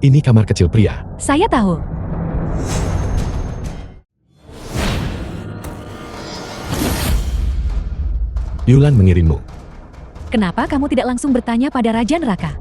Ini kamar kecil pria. Saya tahu. Yulan mengirimmu. Kenapa kamu tidak langsung bertanya pada Raja Neraka?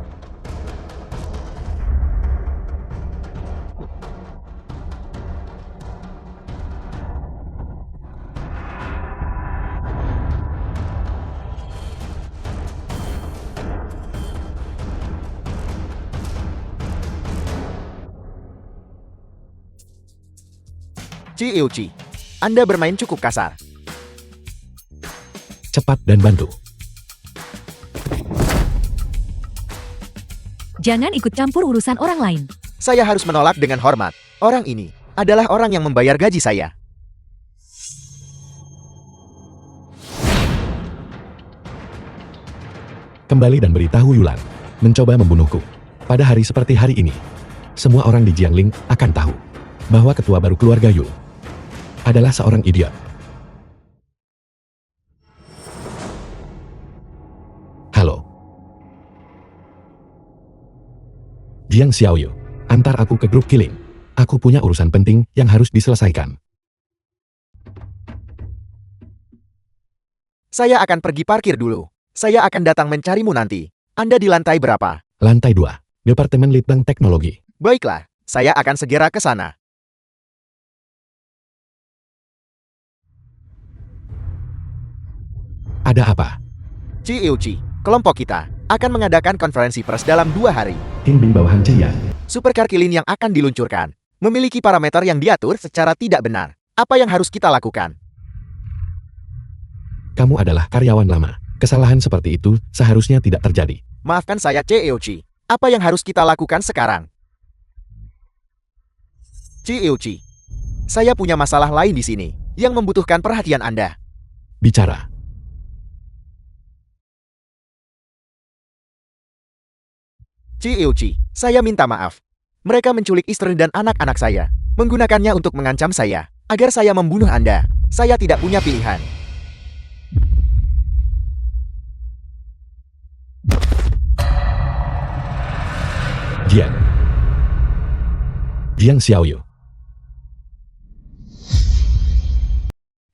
Ciuci, Anda bermain cukup kasar. Cepat dan bantu. Jangan ikut campur urusan orang lain. Saya harus menolak dengan hormat. Orang ini adalah orang yang membayar gaji saya. Kembali dan beritahu Yulan. Mencoba membunuhku. Pada hari seperti hari ini, semua orang di Jiangling akan tahu bahwa ketua baru keluarga Yu adalah seorang idiot. Halo. Jiang Xiaoyu, antar aku ke grup killing. Aku punya urusan penting yang harus diselesaikan. Saya akan pergi parkir dulu. Saya akan datang mencarimu nanti. Anda di lantai berapa? Lantai 2, Departemen Litbang Teknologi. Baiklah, saya akan segera ke sana. Ada apa? Ciuci, kelompok kita akan mengadakan konferensi pers dalam 2 hari. Kingbin bawahan Jian. Supercar Kilin yang akan diluncurkan memiliki parameter yang diatur secara tidak benar. Apa yang harus kita lakukan? Kamu adalah karyawan lama. Kesalahan seperti itu seharusnya tidak terjadi. Maafkan saya, Ciuci. Apa yang harus kita lakukan sekarang? Ciuci, saya punya masalah lain di sini yang membutuhkan perhatian Anda. Bicara. Ciuci, saya minta maaf. Mereka menculik istri dan anak-anak saya, menggunakannya untuk mengancam saya, agar saya membunuh Anda. Saya tidak punya pilihan. Jiang Xiaoyu.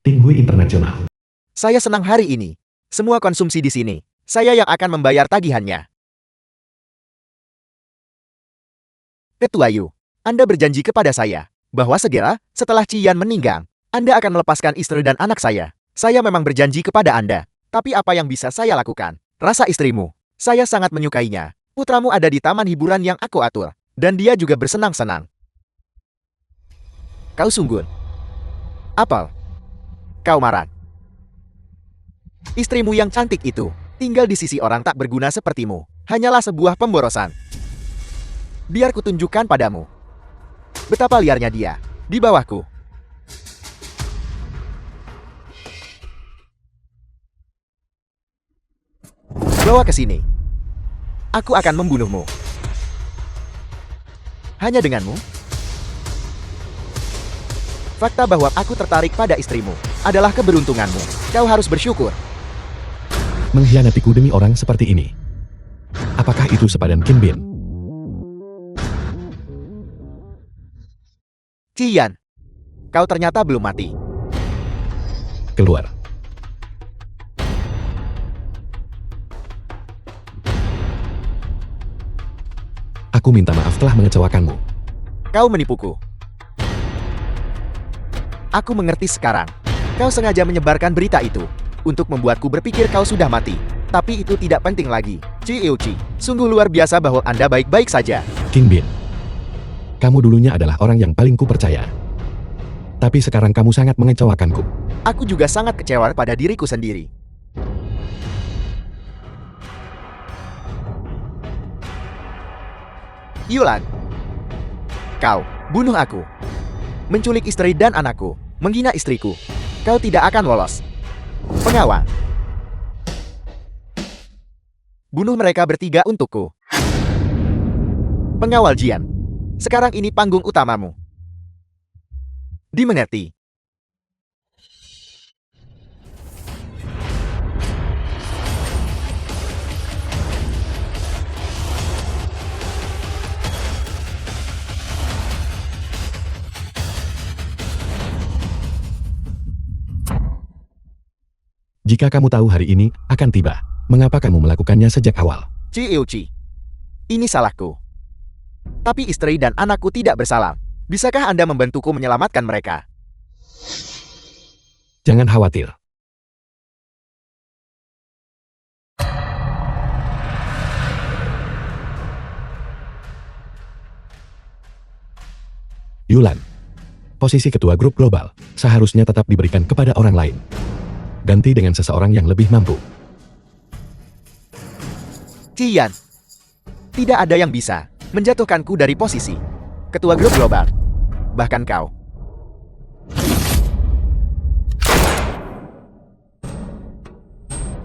Tinghui Internasional. Saya senang hari ini. Semua konsumsi di sini. Saya yang akan membayar tagihannya. Ketua Yu, Anda berjanji kepada saya bahwa segera setelah Cian meninggal, Anda akan melepaskan istri dan anak saya. Saya memang berjanji kepada Anda. Tapi apa yang bisa saya lakukan? Rasa istrimu. Saya sangat menyukainya. Putramu ada di taman hiburan yang aku atur. Dan dia juga bersenang-senang. Kau sungguh. Apel. Kau marah. Istrimu yang cantik itu tinggal di sisi orang tak berguna sepertimu. Hanyalah sebuah pemborosan. Biar kutunjukkan padamu betapa liarnya dia di bawahku. Bawa ke sini. Aku akan membunuhmu. Hanya denganmu? Fakta bahwa aku tertarik pada istrimu adalah keberuntunganmu. Kau harus bersyukur. Mengkhianatiku demi orang seperti ini. Apakah itu sepadan Kinbin? Cian, kau ternyata belum mati. Keluar. Aku minta maaf telah mengecewakanmu. Kau menipuku. Aku mengerti sekarang. Kau sengaja menyebarkan berita itu untuk membuatku berpikir kau sudah mati. Tapi itu tidak penting lagi. Ciuci, sungguh luar biasa bahwa Anda baik-baik saja. Kingbin, kamu dulunya adalah orang yang paling kupercaya. Tapi sekarang kamu sangat mengecewakanku. Aku juga sangat kecewa pada diriku sendiri. Yulan, kau bunuh aku, menculik istri dan anakku, menghina istriku. Kau tidak akan lolos. Pengawal, bunuh mereka bertiga untukku. Pengawal Jian, sekarang ini panggung utamamu. Dimengerti. Jika kamu tahu hari ini akan tiba, mengapa kamu melakukannya sejak awal? Chi Euchi, ini salahku. Tapi istri dan anakku tidak bersalah. Bisakah Anda membantuku menyelamatkan mereka? Jangan khawatir. Yulan, posisi ketua grup global seharusnya tetap diberikan kepada orang lain. Ganti dengan seseorang yang lebih mampu. Cian, tidak ada yang bisa menjatuhkanku dari posisi ketua grup global. Bahkan kau.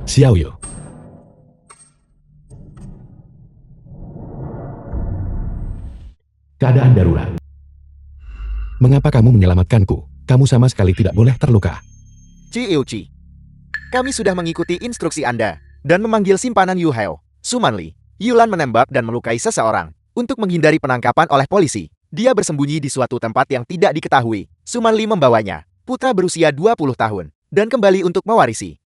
Xiaoyu. Keadaan darurat. Mengapa kamu menyelamatkanku? Kamu sama sekali tidak boleh terluka. Chi Euchi, kami sudah mengikuti instruksi Anda dan memanggil simpanan Yu Hao, Sumanli. Yulan menembak dan melukai seseorang untuk menghindari penangkapan oleh polisi. Dia bersembunyi di suatu tempat yang tidak diketahui. Sumanli membawanya, putra berusia 20 tahun, dan kembali untuk mewarisi.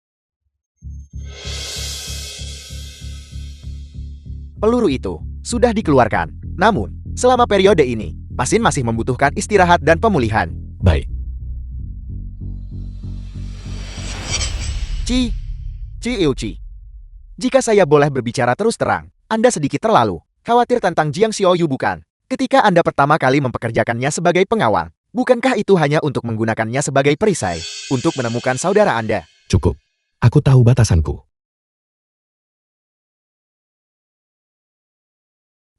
Peluru itu sudah dikeluarkan. Namun, selama periode ini, pasien masih membutuhkan istirahat dan pemulihan. Baik. Chi Euchi, jika saya boleh berbicara terus terang, Anda sedikit terlalu khawatir tentang Jiang Xiaoyu bukan? Ketika Anda pertama kali mempekerjakannya sebagai pengawal, bukankah itu hanya untuk menggunakannya sebagai perisai untuk menemukan saudara Anda? Cukup. Aku tahu batasanku.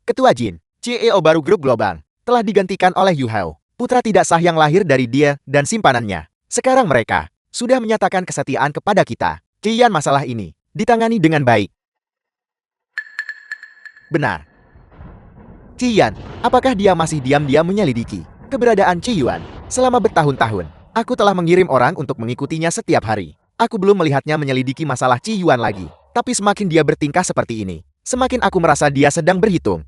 Ketua Jin, CEO baru grup global, telah digantikan oleh Yu Hao, putra tidak sah yang lahir dari dia dan simpanannya. Sekarang mereka sudah menyatakan kesetiaan kepada kita. Cian, masalah ini ditangani dengan baik. Benar. Cian, apakah dia masih diam-diam menyelidiki keberadaan Ci Yuan? Selama bertahun-tahun, aku telah mengirim orang untuk mengikutinya setiap hari. Aku belum melihatnya menyelidiki masalah Ci Yuan lagi. Tapi semakin dia bertingkah seperti ini, semakin aku merasa dia sedang berhitung.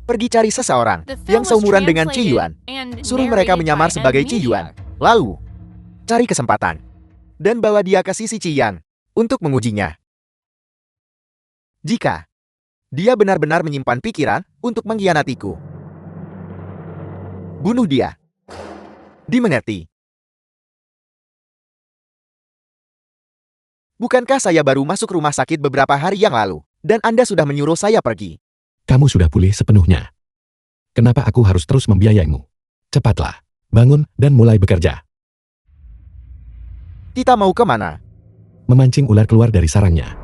Pergi cari seseorang yang seumuran dengan Ci Yuan. Suruh mereka menyamar sebagai Ci Yuan. Lalu, cari kesempatan dan bawa dia ke sisi Cian untuk mengujinya. Jika dia benar-benar menyimpan pikiran untuk mengkhianatiku, bunuh dia. Dimengerti? Bukankah saya baru masuk rumah sakit beberapa hari yang lalu, dan Anda sudah menyuruh saya pergi? Kamu sudah pulih sepenuhnya. Kenapa aku harus terus membiayaimu? Cepatlah, bangun dan mulai bekerja. Kita mau kemana? Memancing ular keluar dari sarangnya.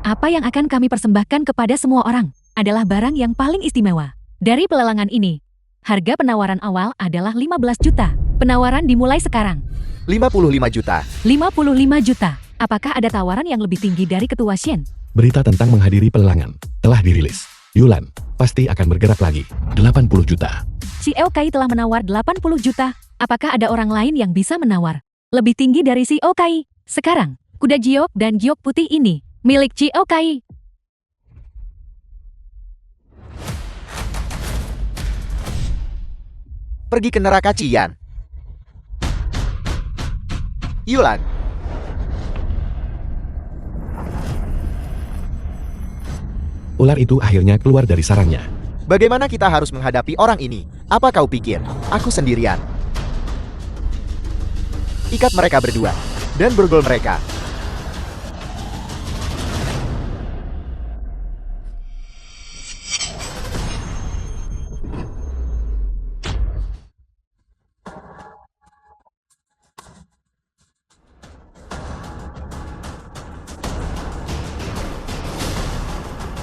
Apa yang akan kami persembahkan kepada semua orang adalah barang yang paling istimewa. Dari pelelangan ini, harga penawaran awal adalah 15 juta. Penawaran dimulai sekarang. 55 juta. 55 juta. Apakah ada tawaran yang lebih tinggi dari Ketua Shen? Berita tentang menghadiri pelelangan telah dirilis. Yulan pasti akan bergerak lagi. 80 juta. CEO Kai telah menawar 80 juta. Apakah ada orang lain yang bisa menawar lebih tinggi dari CEO Kai? Sekarang, kuda giok dan giok putih ini milik CEO Kai. Pergi ke neraka Cian. Yulan. Ular itu akhirnya keluar dari sarangnya. Bagaimana kita harus menghadapi orang ini? Apa kau pikir aku sendirian? Ikat mereka berdua dan borgol mereka.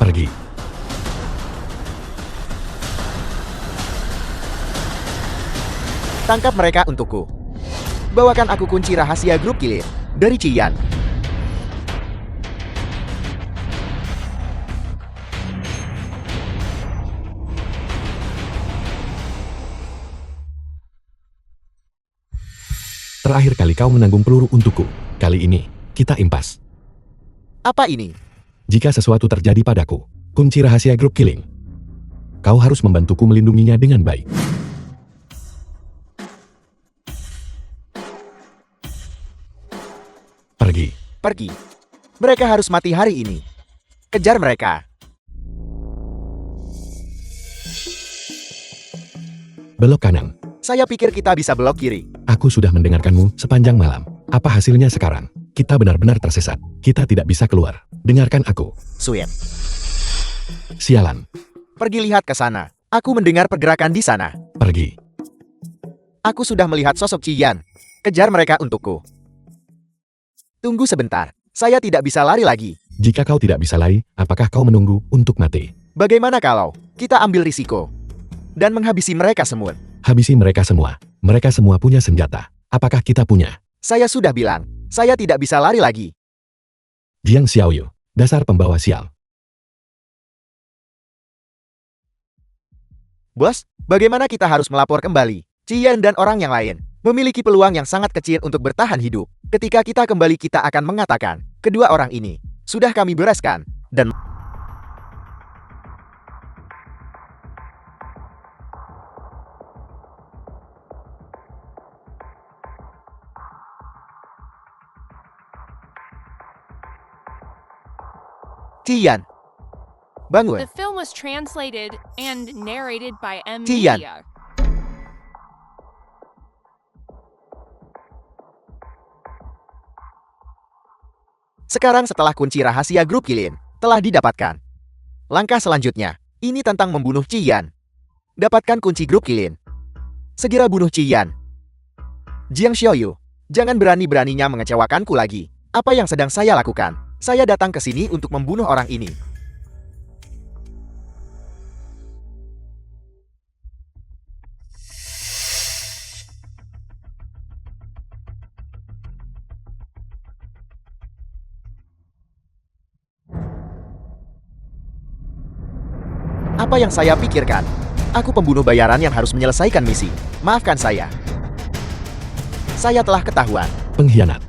Pergi. Tangkap mereka untukku. Bawakan aku kunci rahasia grup kilir dari Cian. Terakhir kali kau menanggung peluru untukku. Kali ini, kita impas. Apa ini? Jika sesuatu terjadi padaku, kunci rahasia grup killing. Kau harus membantuku melindunginya dengan baik. Pergi. Pergi. Mereka harus mati hari ini. Kejar mereka. Belok kanan. Saya pikir kita bisa belok kiri. Aku sudah mendengarkanmu sepanjang malam. Apa hasilnya sekarang? Kita benar-benar tersesat. Kita tidak bisa keluar. Dengarkan aku. Sweet. Sialan. Pergi lihat ke sana. Aku mendengar pergerakan di sana. Pergi. Aku sudah melihat sosok Cian. Kejar mereka untukku. Tunggu sebentar. Saya tidak bisa lari lagi. Jika kau tidak bisa lari, apakah kau menunggu untuk mati? Bagaimana kalau kita ambil risiko dan menghabisi mereka semua? Habisi mereka semua. Mereka semua punya senjata. Apakah kita punya? Saya sudah bilang, saya tidak bisa lari lagi. Jiang Xiaoyu, dasar pembawa sial. Bos, bagaimana kita harus melapor kembali? Cian dan orang yang lain memiliki peluang yang sangat kecil untuk bertahan hidup. Ketika kita kembali kita akan mengatakan, kedua orang ini sudah kami bereskan, dan Cian, bangun. The film was translated and narrated by M. Cian. Media. Sekarang setelah kunci rahasia grup Kilin telah didapatkan. Langkah selanjutnya, ini tentang membunuh Cian. Dapatkan kunci grup Kilin. Segera bunuh Cian. Jiang Xiaoyu, jangan berani-beraninya mengecewakanku lagi. Apa yang sedang saya lakukan? Saya datang ke sini untuk membunuh orang ini. Apa yang saya pikirkan? Aku pembunuh bayaran yang harus menyelesaikan misi. Maafkan saya. Saya telah ketahuan. Pengkhianat.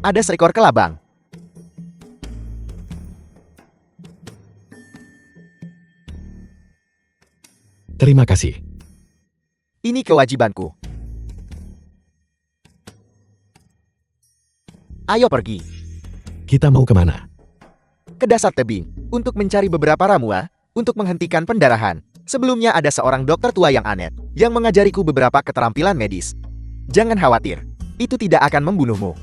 Ada seekor kelabang. Terima kasih. Ini kewajibanku. Ayo pergi. Kita mau kemana? Ke dasar tebing. Untuk mencari beberapa ramuan. Untuk menghentikan pendarahan. Sebelumnya ada seorang dokter tua yang aneh. Yang mengajariku beberapa keterampilan medis. Jangan khawatir. Itu tidak akan membunuhmu.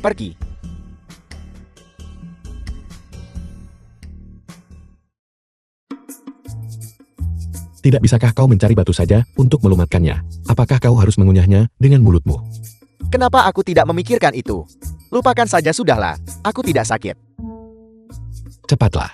Pergi. Tidak bisakah kau mencari batu saja untuk melumatkannya? Apakah kau harus mengunyahnya dengan mulutmu? Kenapa aku tidak memikirkan itu? Lupakan saja sudahlah. Aku tidak sakit. Cepatlah.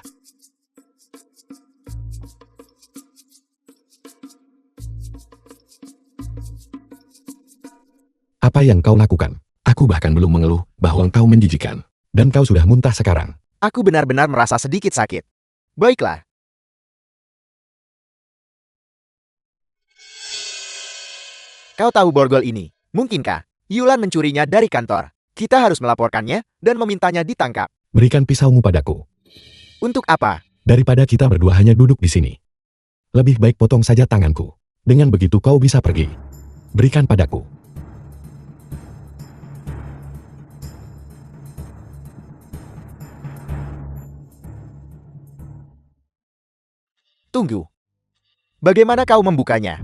Apa yang kau lakukan? Aku bahkan belum mengeluh bahwa kau menjijikan. Dan kau sudah muntah sekarang. Aku benar-benar merasa sedikit sakit. Baiklah. Kau tahu borgol ini? Mungkinkah Yulan mencurinya dari kantor? Kita harus melaporkannya dan memintanya ditangkap. Berikan pisaumu padaku. Untuk apa? Daripada kita berdua hanya duduk di sini. Lebih baik potong saja tanganku. Dengan begitu kau bisa pergi. Berikan padaku. Tunggu. Bagaimana kau membukanya?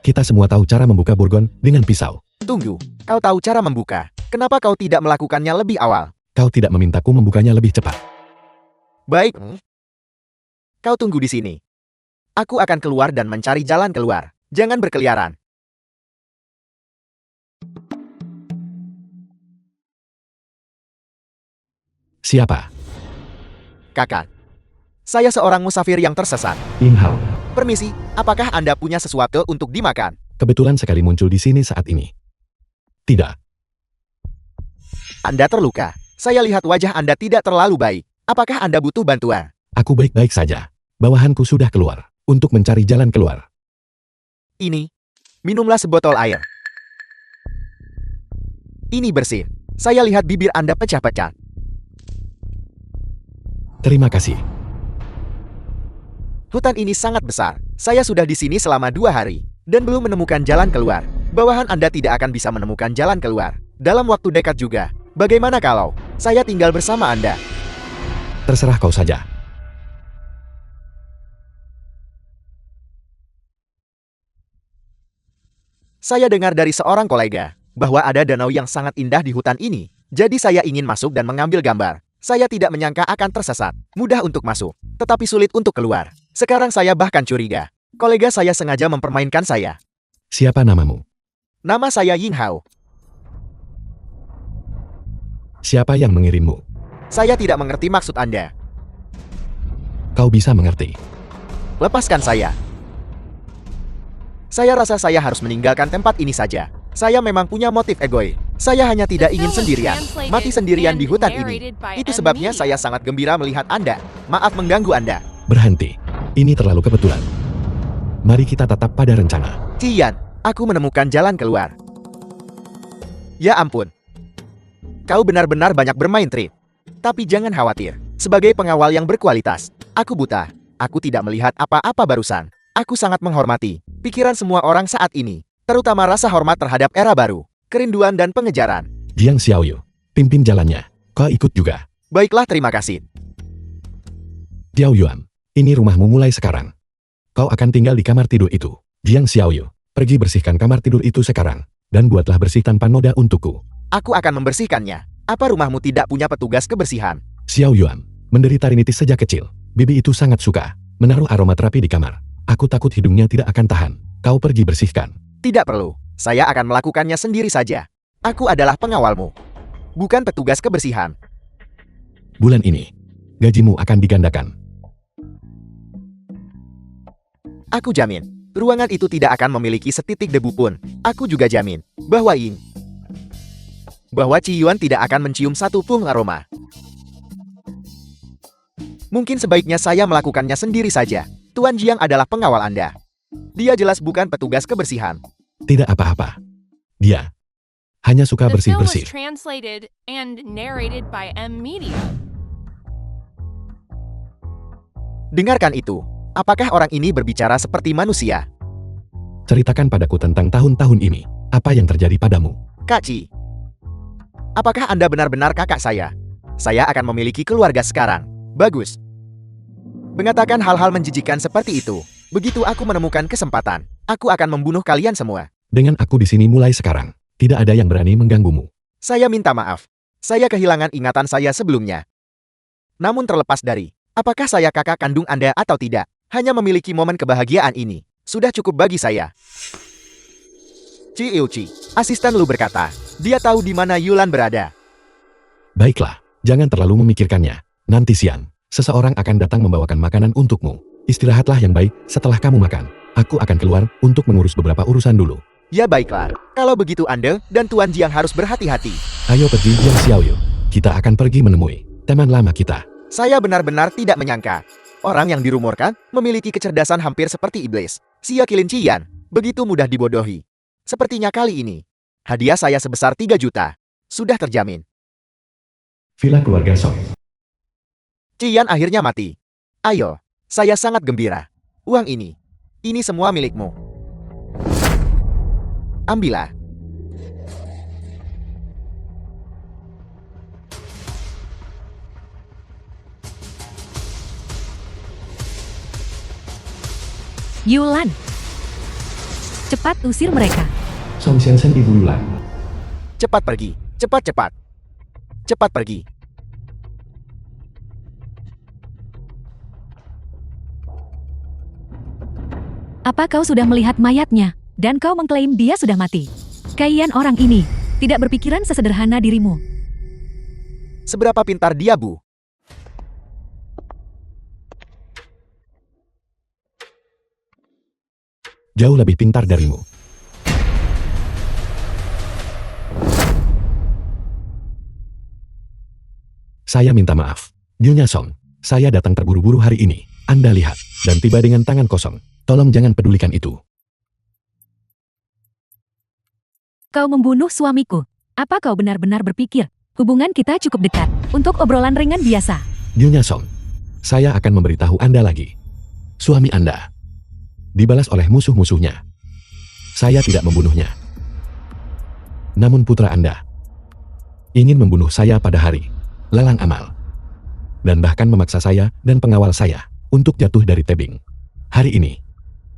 Kita semua tahu cara membuka burgon dengan pisau. Tunggu. Kau tahu cara membuka. Kenapa kau tidak melakukannya lebih awal? Kau tidak memintaku membukanya lebih cepat. Baik. Kau tunggu di sini. Aku akan keluar dan mencari jalan keluar. Jangan berkeliaran. Siapa? Kakak. Saya seorang musafir yang tersesat. Inhal. Permisi, apakah Anda punya sesuatu untuk dimakan? Kebetulan sekali muncul di sini saat ini. Tidak. Anda terluka. Saya lihat wajah Anda tidak terlalu baik. Apakah Anda butuh bantuan? Aku baik-baik saja. Bawahanku sudah keluar. Untuk mencari jalan keluar. Ini. Minumlah sebotol air. Ini bersih. Saya lihat bibir Anda pecah-pecah. Terima kasih. Hutan ini sangat besar. Saya sudah di sini selama 2 hari dan belum menemukan jalan keluar. Bawahan Anda tidak akan bisa menemukan jalan keluar dalam waktu dekat juga. Bagaimana kalau saya tinggal bersama Anda? Terserah kau saja. Saya dengar dari seorang kolega bahwa ada danau yang sangat indah di hutan ini. Jadi saya ingin masuk dan mengambil gambar. Saya tidak menyangka akan tersesat. Mudah untuk masuk, tetapi sulit untuk keluar. Sekarang saya bahkan curiga. Kolega saya sengaja mempermainkan saya. Siapa namamu? Nama saya Ying Hao. Siapa yang mengirimmu? Saya tidak mengerti maksud Anda. Kau bisa mengerti. Lepaskan saya. Saya rasa saya harus meninggalkan tempat ini saja. Saya memang punya motif egois. Saya hanya tidak ingin sendirian, mati sendirian di hutan ini. Itu sebabnya saya sangat gembira melihat Anda. Maaf mengganggu Anda. Berhenti. Ini terlalu kebetulan. Mari kita tetap pada rencana. Cian, aku menemukan jalan keluar. Ya ampun. Kau benar-benar banyak bermain trik. Tapi jangan khawatir. Sebagai pengawal yang berkualitas, aku buta. Aku tidak melihat apa-apa barusan. Aku sangat menghormati pikiran semua orang saat ini, terutama rasa hormat terhadap era baru, kerinduan dan pengejaran. Jiang Xiaoyu, pimpin jalannya. Kau ikut juga. Baiklah, terima kasih. Xiao Yuan, ini rumahmu mulai sekarang. Kau akan tinggal di kamar tidur itu. Jiang Xiaoyu, pergi bersihkan kamar tidur itu sekarang, dan buatlah bersih tanpa noda untukku. Aku akan membersihkannya. Apa rumahmu tidak punya petugas kebersihan? Xiao Yuan, menderita rinitis sejak kecil. Bibi itu sangat suka menaruh aromaterapi di kamar. Aku takut hidungnya tidak akan tahan. Kau pergi bersihkan. Tidak perlu. Saya akan melakukannya sendiri saja. Aku adalah pengawalmu, bukan petugas kebersihan. Bulan ini, gajimu akan digandakan. Aku jamin, ruangan itu tidak akan memiliki setitik debu pun. Aku juga jamin bahwa Ci Yuan tidak akan mencium satu pun aroma. Mungkin sebaiknya saya melakukannya sendiri saja. Tuan Jiang adalah pengawal Anda. Dia jelas bukan petugas kebersihan. Tidak apa-apa. Dia hanya suka The film was bersih-bersih. translated and narrated by M Media. Dengarkan itu. Apakah orang ini berbicara seperti manusia? Ceritakan padaku tentang tahun-tahun ini. Apa yang terjadi padamu? Kak Ci, apakah Anda benar-benar kakak saya? Saya akan memiliki keluarga sekarang. Bagus. Mengatakan hal-hal menjijikan seperti itu. Begitu aku menemukan kesempatan, aku akan membunuh kalian semua. Dengan aku di sini mulai sekarang, tidak ada yang berani mengganggumu. Saya minta maaf. Saya kehilangan ingatan saya sebelumnya. Namun terlepas dari, apakah saya kakak kandung Anda atau tidak, hanya memiliki momen kebahagiaan ini sudah cukup bagi saya. Ci Iuchi, asisten Lu berkata, dia tahu di mana Yulan berada. Baiklah, jangan terlalu memikirkannya. Nanti siang, seseorang akan datang membawakan makanan untukmu. Istirahatlah yang baik setelah kamu makan. Aku akan keluar untuk mengurus beberapa urusan dulu. Ya baiklah, kalau begitu Anda dan Tuan Jiang harus berhati-hati. Ayo pergi Jiang Xiaoyu. Kita akan pergi menemui teman lama kita. Saya benar-benar tidak menyangka. Orang yang dirumorkan memiliki kecerdasan hampir seperti iblis. Xia Qilincian, begitu mudah dibodohi. Sepertinya kali ini, hadiah saya sebesar 3 juta. Sudah terjamin. Villa keluarga Song. Cian akhirnya mati. Ayo, saya sangat gembira. Uang ini semua milikmu. Ambillah. Yulan, cepat usir mereka. Song Xiansen Ibu Yulan. Cepat pergi, cepat. Cepat pergi. Apa kau sudah melihat mayatnya, dan kau mengklaim dia sudah mati? Kalian orang ini tidak berpikiran sesederhana dirimu. Seberapa pintar dia, Bu? Jauh lebih pintar darimu. Saya minta maaf. Nyonya Song, saya datang terburu-buru hari ini. Anda lihat, dan tiba dengan tangan kosong. Tolong jangan pedulikan itu. Kau membunuh suamiku. Apa kau benar-benar berpikir hubungan kita cukup dekat untuk obrolan ringan biasa? Nyonya Song, saya akan memberitahu Anda lagi. Suami Anda dibalas oleh musuh-musuhnya. Saya tidak membunuhnya. Namun putra Anda ingin membunuh saya pada hari lelang amal. Dan bahkan memaksa saya dan pengawal saya untuk jatuh dari tebing. Hari ini,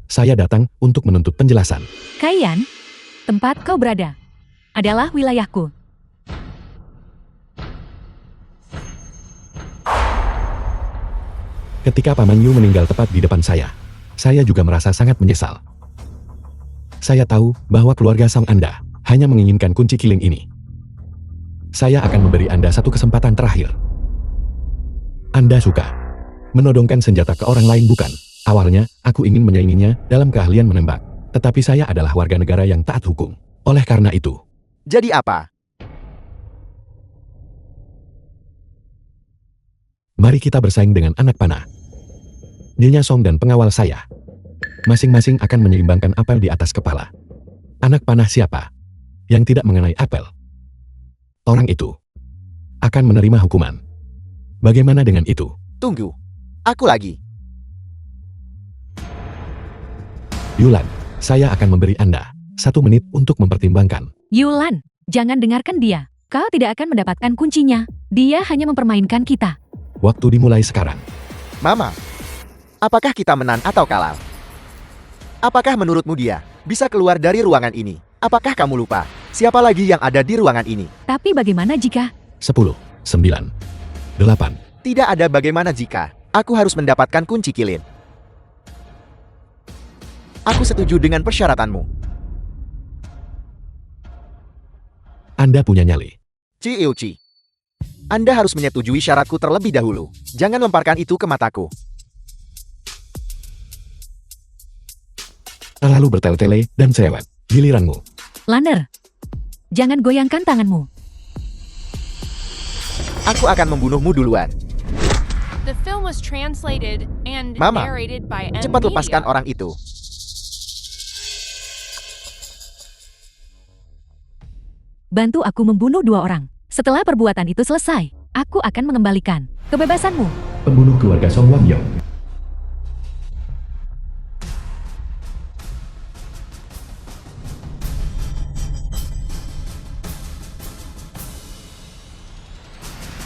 saya datang untuk menuntut penjelasan. Kaiyan, tempat kau berada adalah wilayahku. Ketika Paman Yu meninggal tepat di depan saya juga merasa sangat menyesal. Saya tahu bahwa keluarga Song Anda hanya menginginkan kunci kiling ini. Saya akan memberi Anda satu kesempatan terakhir. Anda suka menodongkan senjata ke orang lain, bukan? Awalnya, aku ingin menyainginya dalam keahlian menembak. Tetapi saya adalah warga negara yang taat hukum. Oleh karena itu, Jadi apa? mari kita bersaing dengan anak panah. Nyonya Song dan pengawal saya masing-masing akan menyeimbangkan apel di atas kepala. Anak panah siapa yang tidak mengenai apel? Orang itu akan menerima hukuman. Bagaimana dengan itu? Tunggu. Aku lagi. Yulan, saya akan memberi Anda 1 menit untuk mempertimbangkan. Yulan, jangan dengarkan dia. Kau tidak akan mendapatkan kuncinya. Dia hanya mempermainkan kita. Waktu dimulai sekarang. Mama, apakah kita menang atau kalah? Apakah menurutmu dia bisa keluar dari ruangan ini? Apakah kamu lupa siapa lagi yang ada di ruangan ini? Tapi bagaimana jika 10, 9, 8. Tidak ada bagaimana jika aku harus mendapatkan kunci kilin. Aku setuju dengan persyaratanmu. Anda punya nyali. Ci Iuchi, Anda harus menyetujui syaratku terlebih dahulu. Jangan lemparkan itu ke mataku. Terlalu bertele-tele dan cerewet. Giliranmu. Lander, jangan goyangkan tanganmu. Aku akan membunuhmu duluan. The film was translated and Mama, narrated by M. Cepat lepaskan Media. orang itu. Bantu aku membunuh 2 orang. Setelah perbuatan itu selesai, aku akan mengembalikan kebebasanmu. Pembunuh keluarga Song Wang Yong.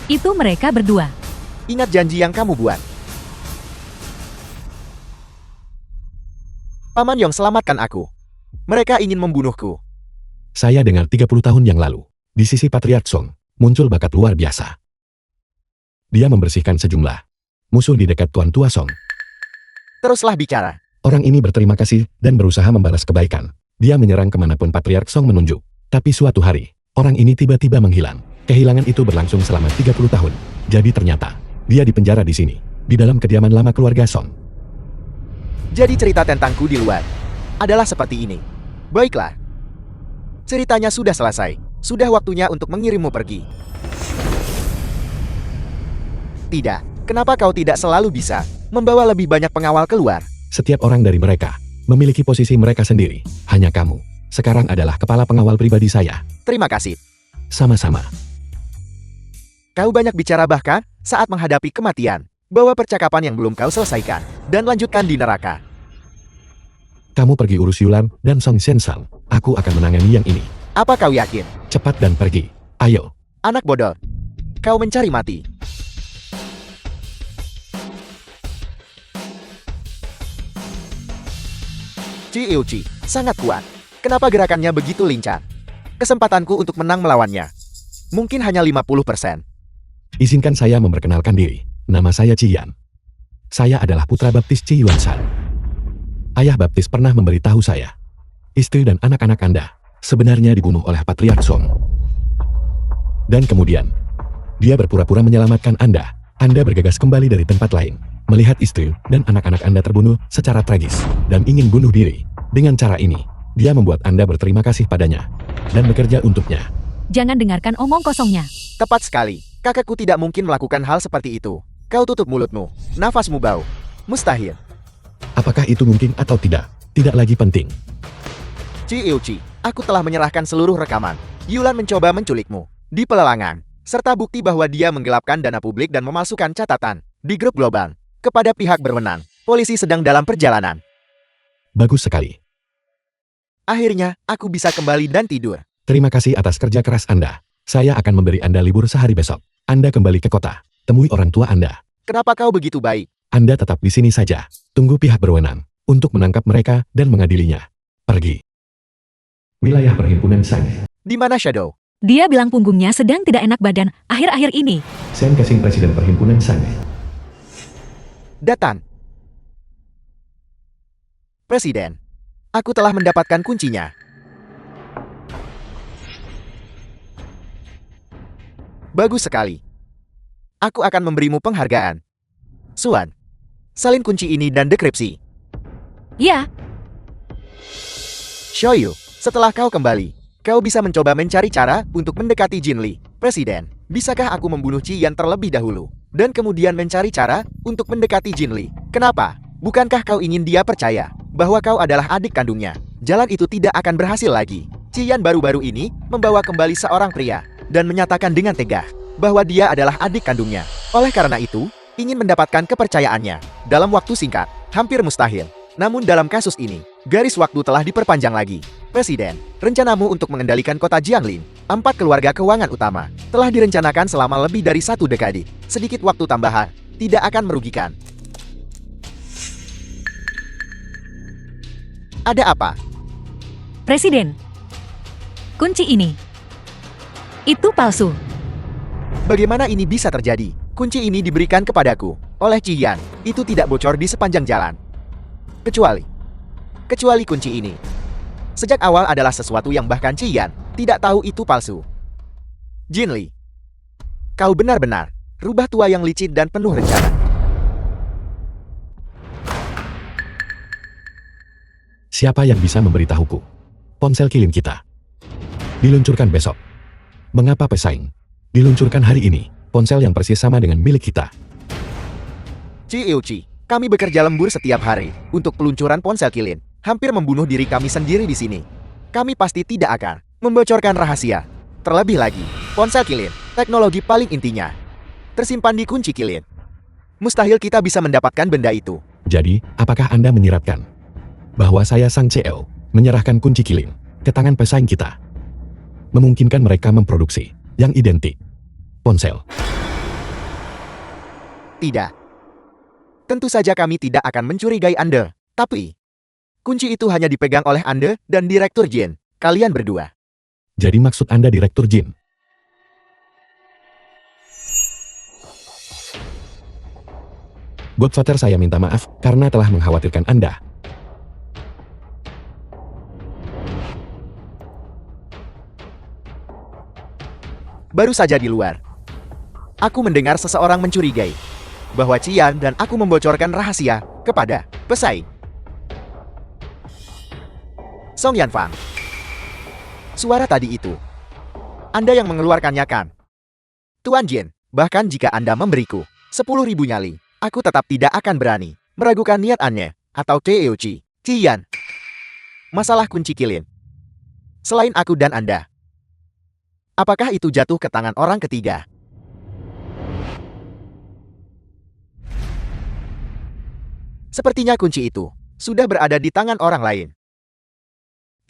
Itu mereka berdua. Ingat janji yang kamu buat. Paman Yong, selamatkan aku. Mereka ingin membunuhku. Saya dengar 30 tahun yang lalu, di sisi Patriark Song, muncul bakat luar biasa. Dia membersihkan sejumlah musuh di dekat Tuan Tua Song. Teruslah bicara. Orang ini berterima kasih dan berusaha membalas kebaikan. Dia menyerang kemanapun Patriark Song menunjuk. Tapi suatu hari, orang ini tiba-tiba menghilang. Kehilangan itu berlangsung selama 30 tahun. Jadi ternyata, dia dipenjara di sini, di dalam kediaman lama keluarga Song. Jadi cerita tentangku di luar adalah seperti ini. Baiklah. Ceritanya sudah selesai. Sudah waktunya untuk mengirimmu pergi. Tidak. Kenapa kau tidak selalu bisa membawa lebih banyak pengawal keluar? Setiap orang dari mereka memiliki posisi mereka sendiri. Hanya kamu sekarang adalah kepala pengawal pribadi saya. Terima kasih. Sama-sama. Kau banyak bicara bahkan saat menghadapi kematian. Bawa percakapan yang belum kau selesaikan dan lanjutkan di neraka. Kamu pergi urus Yulan dan Song Shensang. Aku akan menangani yang ini. Apa kau yakin? Cepat dan pergi. Ayo. Anak bodoh. Kau mencari mati. Ci Iuchi sangat kuat. Kenapa gerakannya begitu lincah? Kesempatanku untuk menang melawannya mungkin hanya 50%. Izinkan saya memperkenalkan diri. Nama saya Cian. Saya adalah putra baptis Ci Yuan San. Ayah baptis pernah memberitahu saya, istri dan anak-anak Anda sebenarnya dibunuh oleh Patriark Song. Dan kemudian, dia berpura-pura menyelamatkan Anda. Anda bergegas kembali dari tempat lain, melihat istri dan anak-anak Anda terbunuh secara tragis, dan ingin bunuh diri. Dengan cara ini, dia membuat Anda berterima kasih padanya, dan bekerja untuknya. Jangan dengarkan omong kosongnya. Tepat sekali. Kakakku tidak mungkin melakukan hal seperti itu. Kau tutup mulutmu. Nafasmu bau. Mustahil. Apakah itu mungkin atau tidak? Tidak lagi penting. Ci Iuchi, aku telah menyerahkan seluruh rekaman. Yulan mencoba menculikmu di pelelangan, serta bukti bahwa dia menggelapkan dana publik dan memalsukan catatan di grup global kepada pihak berwenang. Polisi sedang dalam perjalanan. Bagus sekali. Akhirnya, aku bisa kembali dan tidur. Terima kasih atas kerja keras Anda. Saya akan memberi Anda libur sehari besok. Anda kembali ke kota. Temui orang tua Anda. Kenapa kau begitu baik? Anda tetap di sini saja. Tunggu pihak berwenang untuk menangkap mereka dan mengadilinya. Pergi. Wilayah Perhimpunan Sang. Di mana Shadow? Dia bilang punggungnya sedang tidak enak badan akhir-akhir ini. Sen Casing Presiden Perhimpunan Sang. Datang. Presiden, aku telah mendapatkan kuncinya. Bagus sekali. Aku akan memberimu penghargaan. Suan, salin kunci ini dan dekripsi. Ya, Shoyu, setelah kau kembali, kau bisa mencoba mencari cara untuk mendekati Jin Li. Presiden, bisakah aku membunuh Cian terlebih dahulu, dan kemudian mencari cara untuk mendekati Jin Li? Kenapa? Bukankah kau ingin dia percaya bahwa kau adalah adik kandungnya? Jalan itu tidak akan berhasil lagi. Cian baru-baru ini membawa kembali seorang pria dan menyatakan dengan tegas bahwa dia adalah adik kandungnya. Oleh karena itu, ingin mendapatkan kepercayaannya dalam waktu singkat, hampir mustahil. Namun dalam kasus ini, garis waktu telah diperpanjang lagi. Presiden, rencanamu untuk mengendalikan kota Jianglin, 4 keluarga keuangan utama, telah direncanakan selama lebih dari 1 dekade. Sedikit waktu tambahan tidak akan merugikan. Ada apa? Presiden. Kunci ini. Itu palsu. Bagaimana ini bisa terjadi? Kunci ini diberikan kepadaku oleh Cian. Itu tidak bocor di sepanjang jalan. Kecuali kunci ini. Sejak awal adalah sesuatu yang bahkan Cian tidak tahu itu palsu. Jin Li, kau benar-benar rubah tua yang licin dan penuh rencana. Siapa yang bisa memberitahuku? Ponsel kilin kita diluncurkan besok. Mengapa pesaing diluncurkan hari ini? Ponsel yang persis sama dengan milik kita. Ci, kami bekerja lembur setiap hari untuk peluncuran ponsel kilin. Hampir membunuh diri kami sendiri di sini. Kami pasti tidak akan membocorkan rahasia. Terlebih lagi, ponsel kilin, teknologi paling intinya, tersimpan di kunci kilin. Mustahil kita bisa mendapatkan benda itu. Jadi, apakah Anda menyiratkan bahwa saya Sang CEO menyerahkan kunci kilin ke tangan pesaing kita? Memungkinkan mereka memproduksi yang identik ponsel. Tidak. Tentu saja kami tidak akan mencurigai Anda. Tapi, kunci itu hanya dipegang oleh Anda dan Direktur Jin. Kalian berdua. Jadi maksud Anda Direktur Jin? Godfather, saya minta maaf karena telah mengkhawatirkan Anda. Baru saja di luar, aku mendengar seseorang mencurigai bahwa Cian dan aku membocorkan rahasia kepada pesaing. Song Yanfang. Suara tadi itu, Anda yang mengeluarkannya kan? Tuan Jin, bahkan jika Anda memberiku 10.000 nyali, aku tetap tidak akan berani meragukan niat Anda atau Teuci. Cian. Masalah kunci kilin. Selain aku dan Anda, apakah itu jatuh ke tangan orang ketiga? Sepertinya kunci itu sudah berada di tangan orang lain.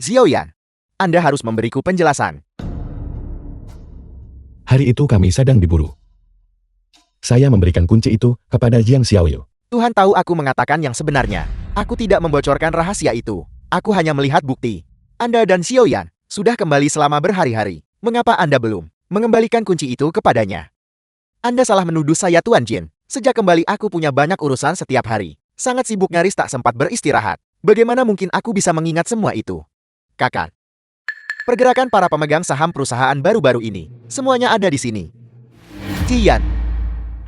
Xiaoyan, Anda harus memberiku penjelasan. Hari itu kami sedang diburu. Saya memberikan kunci itu kepada Jiang Xiaoyu. Tuhan tahu aku mengatakan yang sebenarnya. Aku tidak membocorkan rahasia itu. Aku hanya melihat bukti. Anda dan Xiaoyan sudah kembali selama berhari-hari. Mengapa Anda belum mengembalikan kunci itu kepadanya? Anda salah menuduh saya Tuan Jin. Sejak kembali aku punya banyak urusan setiap hari. Sangat sibuk nyaris tak sempat beristirahat. Bagaimana mungkin aku bisa mengingat semua itu? Kakak. Pergerakan para pemegang saham perusahaan baru-baru ini, semuanya ada di sini. Cian.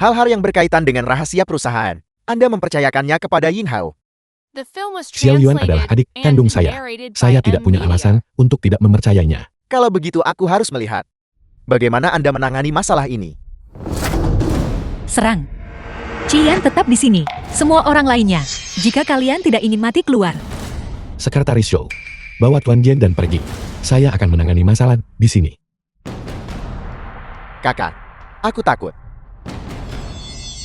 Hal-hal yang berkaitan dengan rahasia perusahaan, Anda mempercayakannya kepada Yin Hao. The film was Xiao Yuan adalah translated adik kandung and saya. narrated by Saya tidak M punya Media. alasan untuk tidak mempercayainya. Kalau begitu aku harus melihat bagaimana Anda menangani masalah ini. Serang. Cian tetap di sini. Semua orang lainnya. Jika kalian tidak ingin mati keluar. Sekretaris Zhou, bawa Tuan Jin dan pergi. Saya akan menangani masalah di sini. Kakak, aku takut.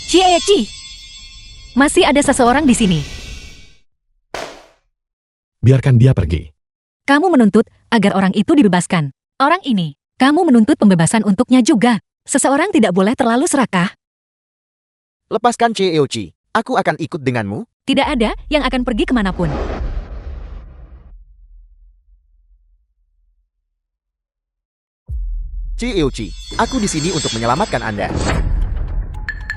Chi. Masih ada seseorang di sini. Biarkan dia pergi. Kamu menuntut agar orang itu dibebaskan. Orang ini, kamu menuntut pembebasan untuknya juga. Seseorang tidak boleh terlalu serakah. Lepaskan Chi. Aku akan ikut denganmu. Tidak ada yang akan pergi kemanapun. Chi, aku di sini untuk menyelamatkan Anda.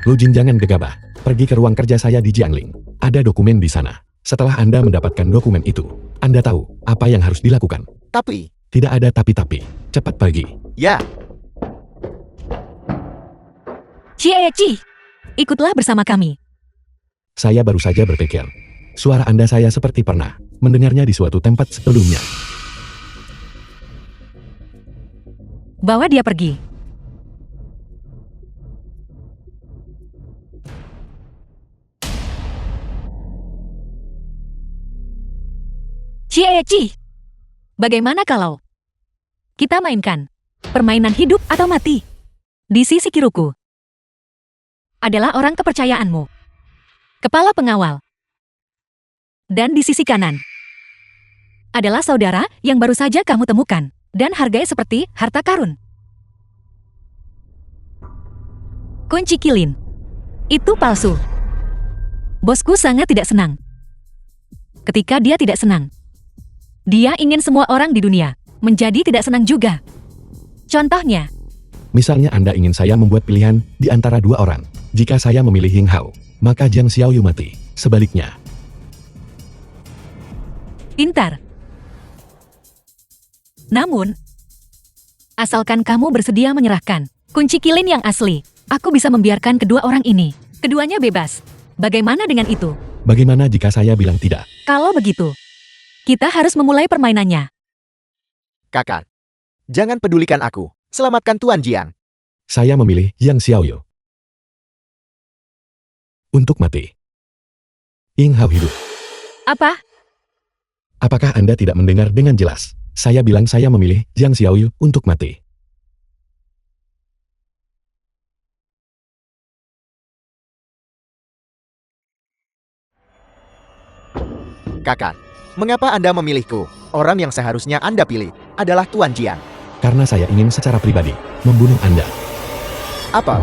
Lu Jin, jangan gegabah. Pergi ke ruang kerja saya di Jiangling. Ada dokumen di sana. Setelah Anda mendapatkan dokumen itu, Anda tahu apa yang harus dilakukan. Tapi, Tidak ada tapi-tapi. Cepat pergi. ya, Chi, ikutlah bersama kami. Saya baru saja berpikir. Suara Anda saya seperti pernah mendengarnya di suatu tempat sebelumnya. Bawa dia pergi. Chi, bagaimana kalau kita mainkan permainan hidup atau mati? Di sisi kiriku adalah orang kepercayaanmu, kepala pengawal. Dan di sisi kanan adalah saudara yang baru saja kamu temukan dan hargai seperti harta karun. Kunci kilin. Itu palsu. Bosku sangat tidak senang. Ketika dia tidak senang, dia ingin semua orang di dunia menjadi tidak senang juga. Contohnya, Misalnya Anda ingin saya membuat pilihan di antara dua orang. Jika saya memilih Ying Hao, maka Jiang Xiaoyu mati. Sebaliknya, pintar. Namun, asalkan kamu bersedia menyerahkan kunci kilin yang asli, aku bisa membiarkan kedua orang ini. Keduanya bebas. Bagaimana dengan itu? bagaimana jika saya bilang tidak? Kalau begitu, kita harus memulai permainannya. kakak. Jangan pedulikan aku. Selamatkan Tuan Jiang. Saya memilih Yang Xiaoyu untuk mati. Ying Hao hidup. Apa? Apakah Anda tidak mendengar dengan jelas? Saya bilang saya memilih Jiang Xiaoyu untuk mati. Kakak, mengapa Anda memilihku? Orang yang seharusnya Anda pilih adalah Tuan Jiang. Karena saya ingin secara pribadi membunuh Anda. Apa?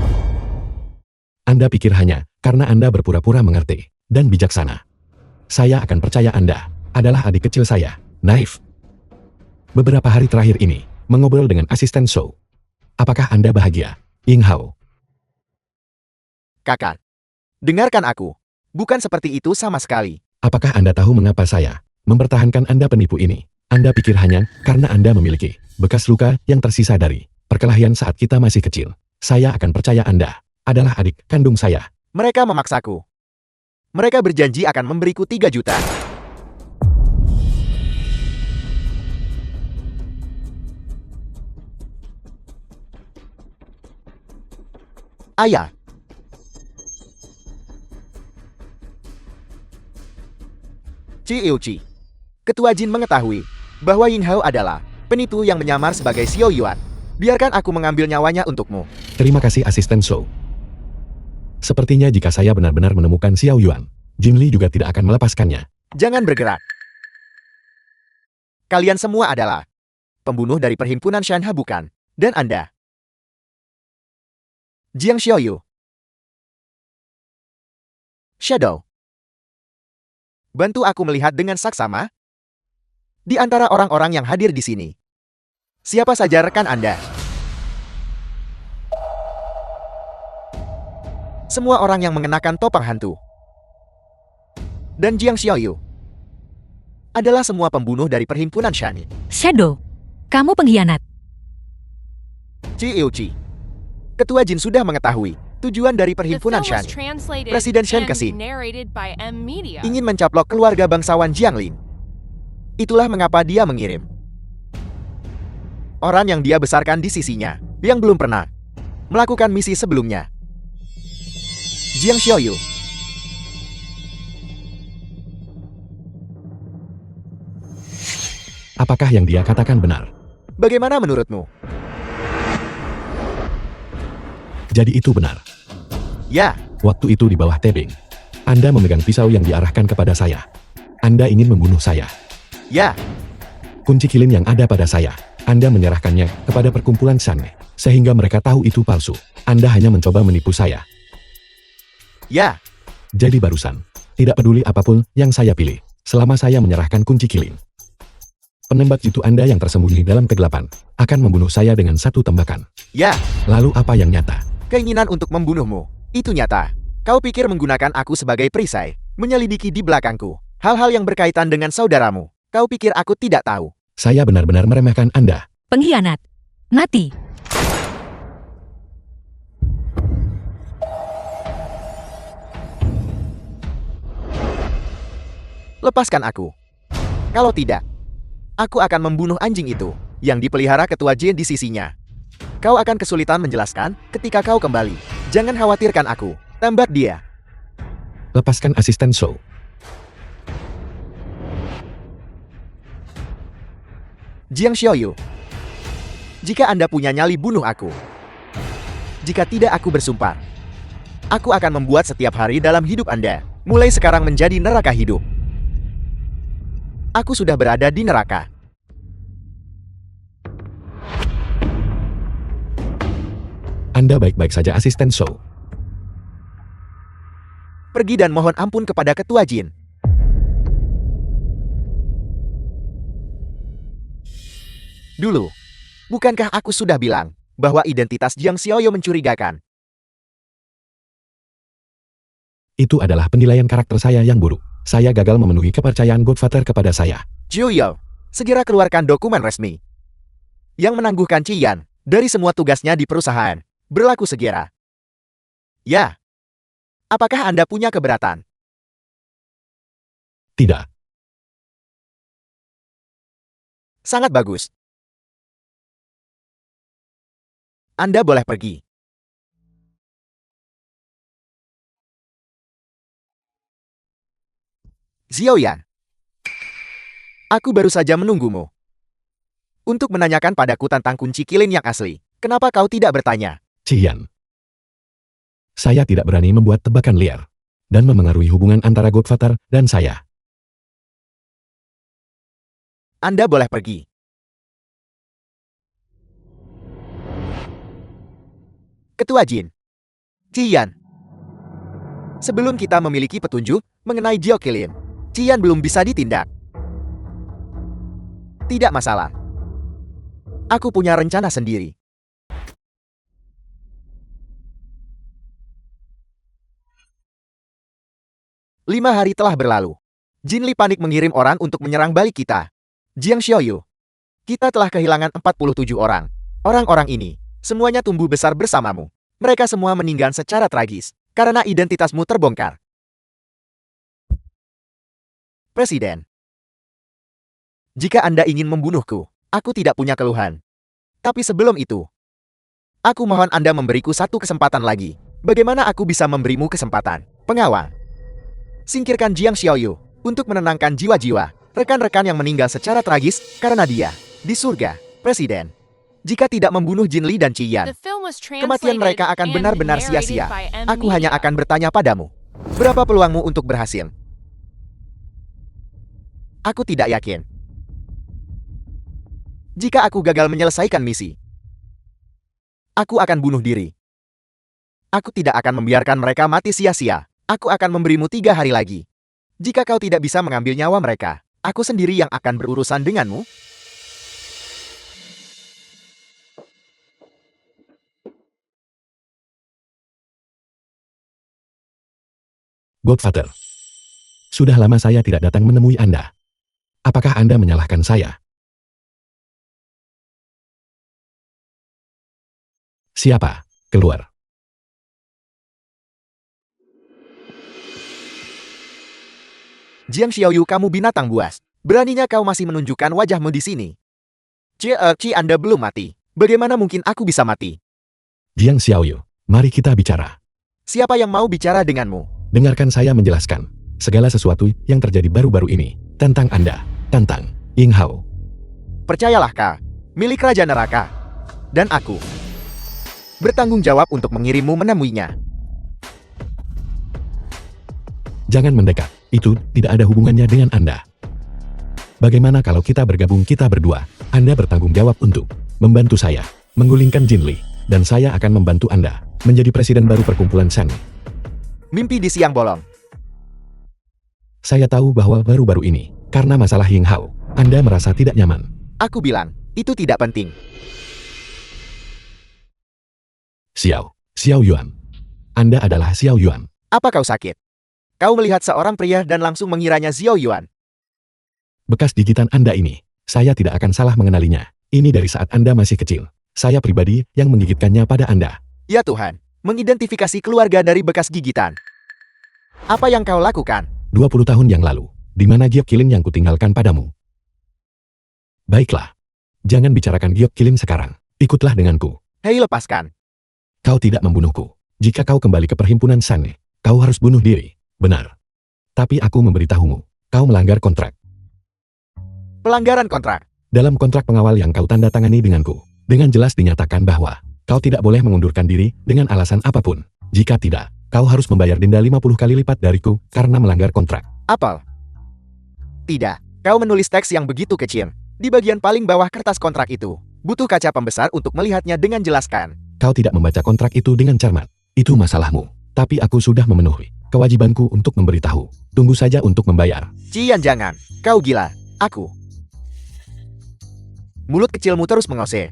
Anda pikir hanya karena Anda berpura-pura mengerti dan bijaksana, saya akan percaya Anda adalah adik kecil saya, naif. Beberapa hari terakhir ini, mengobrol dengan asisten Shou. Apakah Anda bahagia, Ying Hao? Kakak, dengarkan aku. Bukan seperti itu sama sekali. Apakah Anda tahu mengapa saya mempertahankan Anda penipu ini? Anda pikir hanya karena Anda memiliki bekas luka yang tersisa dari perkelahian saat kita masih kecil. Saya akan percaya Anda adalah adik kandung saya. Mereka memaksaku. Mereka berjanji akan memberiku 3 juta. Ayah. Chi. Ketua Jin mengetahui bahwa Ying Hao adalah penipu yang menyamar sebagai Xiao Yuan. Biarkan aku mengambil nyawanya untukmu. Terima kasih asisten Shou. Sepertinya jika saya benar-benar menemukan Xiao Yuan, Jin Li juga tidak akan melepaskannya. Jangan bergerak. Kalian semua adalah pembunuh dari perhimpunan Shanha bukan? Dan Anda? Jiang Xiaoyu. Shadow. Bantu aku melihat dengan saksama. Di antara orang-orang yang hadir di sini, siapa saja rekan Anda? Semua orang yang mengenakan topeng hantu. Dan Jiang Xiaoyu adalah semua pembunuh dari perhimpunan Shani. Shadow, kamu pengkhianat. Chi. Ketua Jin sudah mengetahui tujuan dari The perhimpunan film was Shani. translated Presiden Shen and Kasi narrated by M Media. ingin mencaplok keluarga bangsawan Jiangling. Itulah mengapa dia mengirim orang yang dia besarkan di sisinya, yang belum pernah melakukan misi sebelumnya. Jiang Xiaoyu. Apakah yang dia katakan benar? Bagaimana menurutmu? Jadi itu benar. Ya, Waktu itu di bawah tebing. Anda memegang pisau yang diarahkan kepada saya. Anda ingin membunuh saya. ya, Kunci kilin yang ada pada saya. Anda menyerahkannya kepada perkumpulan Sanne, sehingga mereka tahu itu palsu. Anda hanya mencoba menipu saya. ya. Jadi barusan, tidak peduli apapun yang saya pilih, selama saya menyerahkan kunci kilin. Penembak jitu Anda yang tersembunyi dalam kegelapan, akan membunuh saya dengan satu tembakan. Ya, Lalu apa yang nyata? keinginan untuk membunuhmu. Itu nyata. Kau pikir menggunakan aku sebagai perisai, menyelidiki di belakangku. Hal-hal yang berkaitan dengan saudaramu. Kau pikir aku tidak tahu. Saya benar-benar meremehkan Anda. Pengkhianat. Mati. Lepaskan aku. Kalau tidak, aku akan membunuh anjing itu, yang dipelihara ketua Jin di sisinya. Kau akan kesulitan menjelaskan ketika kau kembali. Jangan khawatirkan aku. Tembak dia. Lepaskan asisten Shou. Jiang Xiaoyu. Jika Anda punya nyali, bunuh aku. Jika tidak, aku bersumpah. Aku akan membuat setiap hari dalam hidup Anda, mulai sekarang menjadi neraka hidup. Aku sudah berada di neraka. Anda baik-baik saja asisten Shou. Pergi dan mohon ampun kepada ketua Jin. Dulu, bukankah aku sudah bilang bahwa identitas Jiang Xiaoyu mencurigakan? Itu adalah penilaian karakter saya yang buruk. Saya gagal memenuhi kepercayaan Godfather kepada saya. Jiuyao, segera keluarkan dokumen resmi yang menangguhkan Qian dari semua tugasnya di perusahaan. Berlaku segera. Ya. Apakah Anda punya keberatan? Tidak. Sangat bagus. Anda boleh pergi. Xiaoyan. Aku baru saja menunggumu. Untuk menanyakan padaku tentang kunci kilin yang asli. Kenapa kau tidak bertanya? Qian. Saya tidak berani membuat tebakan liar dan memengaruhi hubungan antara Godfather dan saya. Anda boleh pergi. Ketua Jin. Qian. Sebelum kita memiliki petunjuk mengenai Jiao Kilin, Qian belum bisa ditindak. Tidak masalah. Aku punya rencana sendiri. Lima hari telah berlalu. Jin Li panik mengirim orang untuk menyerang balik kita. Jiang Xiaoyu. Kita telah kehilangan 47 orang. Orang-orang ini, semuanya tumbuh besar bersamamu. Mereka semua meninggal secara tragis, karena identitasmu terbongkar. Presiden. Jika Anda ingin membunuhku, aku tidak punya keluhan. Tapi sebelum itu, aku mohon Anda memberiku satu kesempatan lagi. Bagaimana aku bisa memberimu kesempatan? Pengawal. Singkirkan Jiang Xiaoyu untuk menenangkan jiwa-jiwa rekan-rekan yang meninggal secara tragis karena dia di surga, Presiden. Jika tidak membunuh Jin Li dan Qian, The film was kematian translated mereka akan and benar-benar narrated sia-sia. by M. Aku hanya Media. akan bertanya padamu, berapa peluangmu untuk berhasil? Aku tidak yakin. Jika aku gagal menyelesaikan misi, aku akan bunuh diri. Aku tidak akan membiarkan mereka mati sia-sia. Aku akan memberimu 3 hari lagi. Jika kau tidak bisa mengambil nyawa mereka, aku sendiri yang akan berurusan denganmu. Godfather. Sudah lama saya tidak datang menemui Anda. Apakah Anda menyalahkan saya? Siapa? Keluar. Jiang Xiaoyu, kamu binatang buas. Beraninya kau masih menunjukkan wajahmu di sini. Anda belum mati. Bagaimana mungkin aku bisa mati? Jiang Xiaoyu, mari kita bicara. Siapa yang mau bicara denganmu? Dengarkan saya menjelaskan segala sesuatu yang terjadi baru-baru ini tentang Anda, tentang Ying Hao. Percayalah Ka, milik Raja Neraka. Dan aku bertanggung jawab untuk mengirimmu menemuinya. Jangan mendekat, itu tidak ada hubungannya dengan Anda. Bagaimana kalau kita bergabung kita berdua? Anda bertanggung jawab untuk membantu saya menggulingkan Jin Li, dan saya akan membantu Anda menjadi presiden baru perkumpulan Shan. Mimpi di siang bolong. Saya tahu bahwa baru-baru ini, karena masalah Ying Hao, Anda merasa tidak nyaman. Aku bilang, itu tidak penting. Xiao Yuan. Anda adalah Xiao Yuan. Apa kau sakit? Kau melihat seorang pria dan langsung mengiranya Xiao Yuan. Bekas gigitan Anda ini, saya tidak akan salah mengenalinya. Ini dari saat Anda masih kecil. Saya pribadi yang menggigitkannya pada Anda. Ya Tuhan, mengidentifikasi keluarga dari bekas gigitan. Apa yang kau lakukan? 20 tahun yang lalu, di mana giok kilin yang kutinggalkan padamu? Baiklah. Jangan bicarakan giok kilin sekarang. Ikutlah denganku. Hei, lepaskan. Kau tidak membunuhku. Jika kau kembali ke perhimpunan Shan, kau harus bunuh diri. Benar. Tapi aku memberitahumu, kau melanggar kontrak. Pelanggaran kontrak. Dalam kontrak pengawal yang kau tanda tangani denganku, dengan jelas dinyatakan bahwa kau tidak boleh mengundurkan diri dengan alasan apapun. Jika tidak, kau harus membayar denda 50 kali lipat dariku karena melanggar kontrak. Apel. Tidak, kau menulis teks yang begitu kecil. Di bagian paling bawah kertas kontrak itu, butuh kaca pembesar untuk melihatnya dengan jelaskan. Kau tidak membaca kontrak itu dengan cermat. Itu masalahmu. Tapi aku sudah memenuhi kewajibanku untuk memberitahu. Tunggu saja untuk membayar. Cian, jangan. Kau gila. Aku. Mulut kecilmu terus mengose.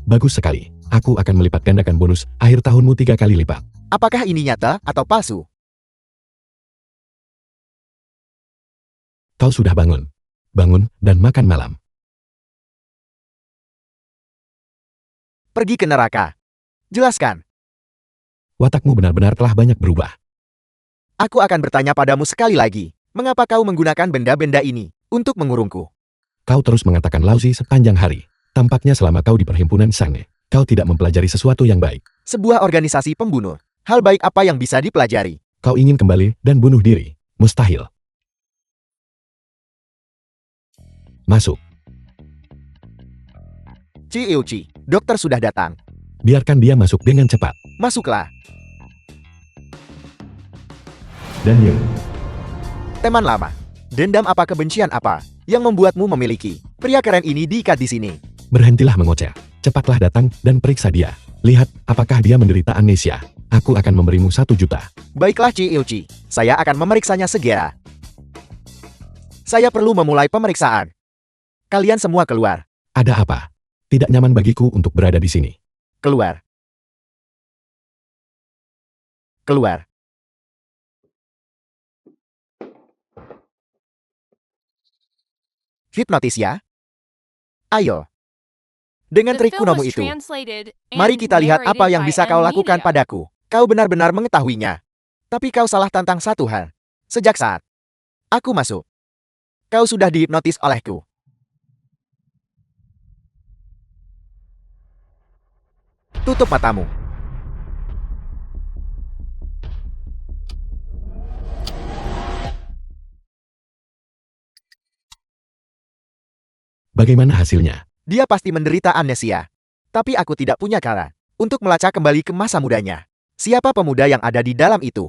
Bagus sekali. Aku akan melipat gandakan bonus akhir tahunmu 3 kali lipat. Apakah ini nyata atau palsu? Kau sudah bangun. Bangun dan makan malam. Pergi ke neraka. Jelaskan. Watakmu benar-benar telah banyak berubah. Aku akan bertanya padamu sekali lagi. Mengapa kau menggunakan benda-benda ini untuk mengurungku? Kau terus mengatakan lausi sepanjang hari. Tampaknya selama kau di perhimpunan Shan, kau tidak mempelajari sesuatu yang baik. Sebuah organisasi pembunuh. Hal baik apa yang bisa dipelajari? Kau ingin kembali dan bunuh diri. Mustahil. Masuk. Ciuci, dokter sudah datang. Biarkan dia masuk dengan cepat. Masuklah. Dan Ying. Teman lama. Dendam apa, kebencian apa yang membuatmu memiliki pria keren ini diikat di sini? Berhentilah mengoceh. Cepatlah datang dan periksa dia. Lihat apakah dia menderita amnesia. Aku akan memberimu 1 juta. Baiklah Ciuci, saya akan memeriksanya segera. Saya perlu memulai pemeriksaan. Kalian semua keluar. Ada apa? Tidak nyaman bagiku untuk berada di sini. Keluar. Keluar. Hipnotis ya? Ayo. Dengan The trik film kunomu was itu, translated mari and kita lihat apa narrated yang by bisa kau M lakukan Media. padaku. Kau benar-benar mengetahuinya. Tapi kau salah tentang satu hal. Sejak saat aku masuk, kau sudah dihipnotis olehku. Tutup matamu. Bagaimana hasilnya? Dia pasti menderita amnesia. Tapi aku tidak punya cara untuk melacak kembali ke masa mudanya. Siapa pemuda yang ada di dalam itu?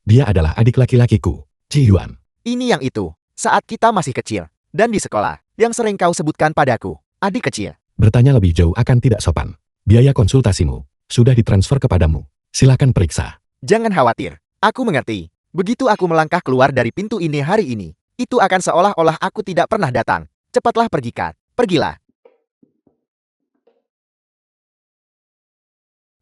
Dia adalah adik laki-lakiku, Ji Yuan. Ini yang itu, saat kita masih kecil, dan di sekolah, yang sering kau sebutkan padaku, adik kecil. Bertanya lebih jauh akan tidak sopan. Biaya konsultasimu sudah ditransfer kepadamu. Silakan periksa. Jangan khawatir, aku mengerti. Begitu aku melangkah keluar dari pintu ini hari ini, itu akan seolah-olah aku tidak pernah datang. Cepatlah pergi, Kat. Pergilah.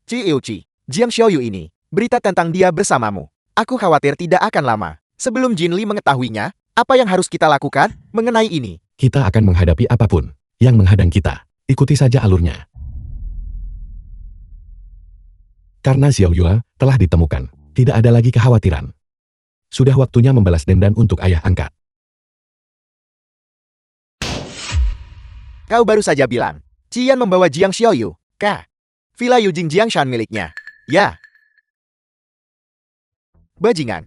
Ciuci, Jiang Xiaoyu ini, berita tentang dia bersamamu. Aku khawatir tidak akan lama. Sebelum Jin Li mengetahuinya, apa yang harus kita lakukan mengenai ini? Kita akan menghadapi apapun yang menghadang kita. Ikuti saja alurnya. Karena Xiao Yue telah ditemukan, tidak ada lagi kekhawatiran. Sudah waktunya membalas dendam untuk ayah angkat. Kau baru saja bilang, Cian membawa Jiang Xiaoyu, kah? Villa Yujing Jiangshan miliknya. Ya. Bajingan.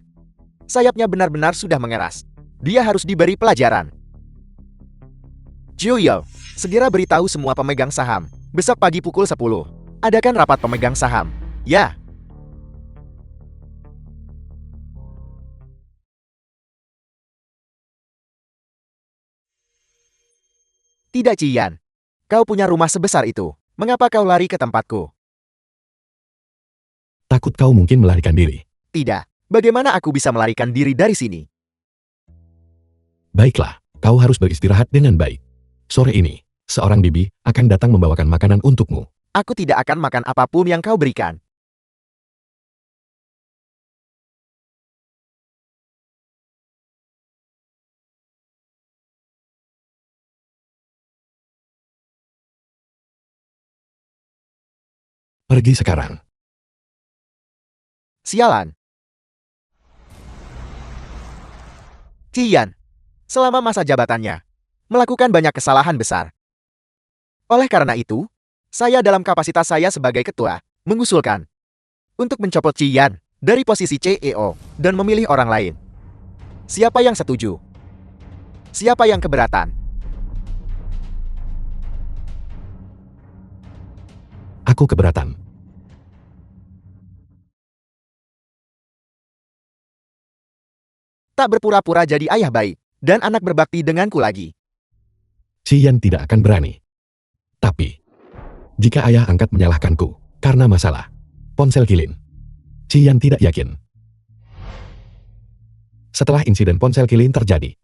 Sayapnya benar-benar sudah mengeras. Dia harus diberi pelajaran. Jiuyo, segera beritahu semua pemegang saham. Besok pagi pukul 10. Adakan rapat pemegang saham. Ya. Tidak, Cian. Kau punya rumah sebesar itu. Mengapa kau lari ke tempatku? Takut kau mungkin melarikan diri. Tidak. Bagaimana aku bisa melarikan diri dari sini? Baiklah, kau harus beristirahat dengan baik. Sore ini, seorang bibi akan datang membawakan makanan untukmu. Aku tidak akan makan apapun yang kau berikan. Pergi sekarang. Sialan. Cian, selama masa jabatannya, melakukan banyak kesalahan besar. Oleh karena itu, saya dalam kapasitas saya sebagai ketua, mengusulkan untuk mencopot Cian dari posisi CEO dan memilih orang lain. Siapa yang setuju? Siapa yang keberatan? Aku keberatan. Tak berpura-pura jadi ayah baik, dan anak berbakti denganku lagi. Cian tidak akan berani. Tapi, jika ayah angkat menyalahkanku karena masalah ponsel Kilin, Cian tidak yakin. Setelah insiden ponsel Kilin terjadi,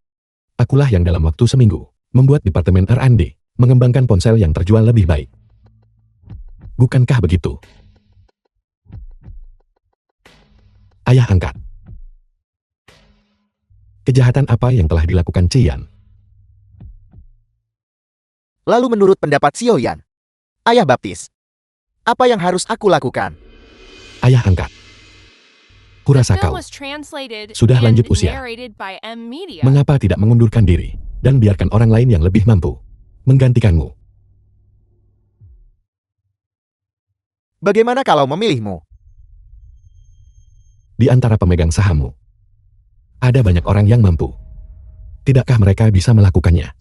akulah yang dalam waktu seminggu membuat departemen R&D mengembangkan ponsel yang terjual lebih baik. Bukankah begitu? Ayah angkat. Kejahatan apa yang telah dilakukan Cian? Lalu menurut pendapat Xiaoyan, ayah baptis, apa yang harus aku lakukan? Ayah angkat. Kurasa Film kau was translated sudah and lanjut usia. narrated by M Media. mengapa tidak mengundurkan diri dan biarkan orang lain yang lebih mampu menggantikanmu? Bagaimana kalau memilihmu? Di antara pemegang sahammu, ada banyak orang yang mampu. Tidakkah mereka bisa melakukannya?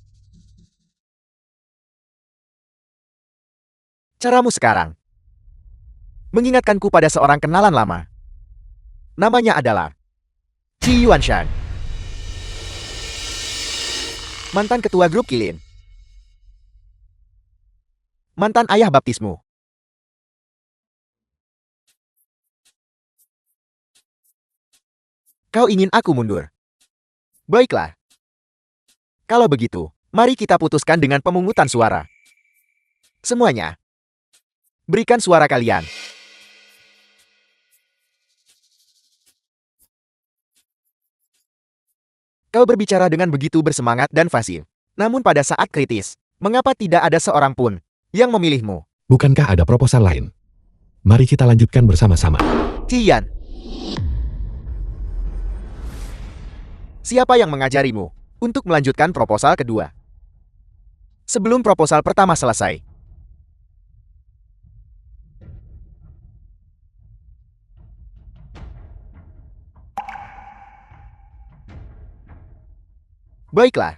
Caramu sekarang mengingatkanku pada seorang kenalan lama. Namanya adalah Qi Yuanshan, mantan ketua grup Kilin, mantan ayah baptismu. Kau ingin aku mundur? Baiklah. Kalau begitu, mari kita putuskan dengan pemungutan suara. Semuanya, berikan suara kalian. Kau berbicara dengan begitu bersemangat dan fasih. Namun pada saat kritis, mengapa tidak ada seorang pun yang memilihmu? Bukankah ada proposal lain? Mari kita lanjutkan bersama-sama. Cian, siapa yang mengajarimu untuk melanjutkan proposal kedua? Sebelum proposal pertama selesai. Baiklah.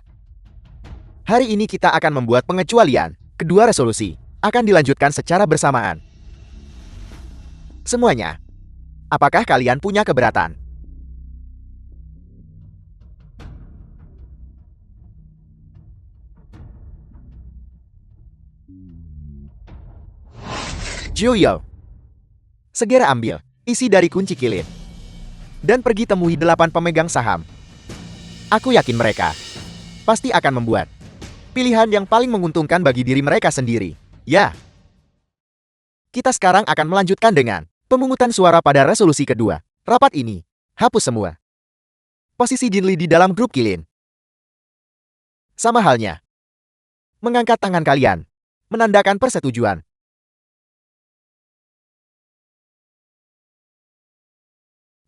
Hari ini kita akan membuat pengecualian. Kedua resolusi akan dilanjutkan secara bersamaan. Semuanya. Apakah kalian punya keberatan? Jiuyo, segera ambil isi dari kunci Kilin dan pergi temui 8 pemegang saham. Aku yakin mereka pasti akan membuat pilihan yang paling menguntungkan bagi diri mereka sendiri. Ya. Kita sekarang akan melanjutkan dengan pemungutan suara pada resolusi kedua. Rapat ini, hapus semua posisi Jinli di dalam grup Kilin. Sama halnya, mengangkat tangan kalian, menandakan persetujuan.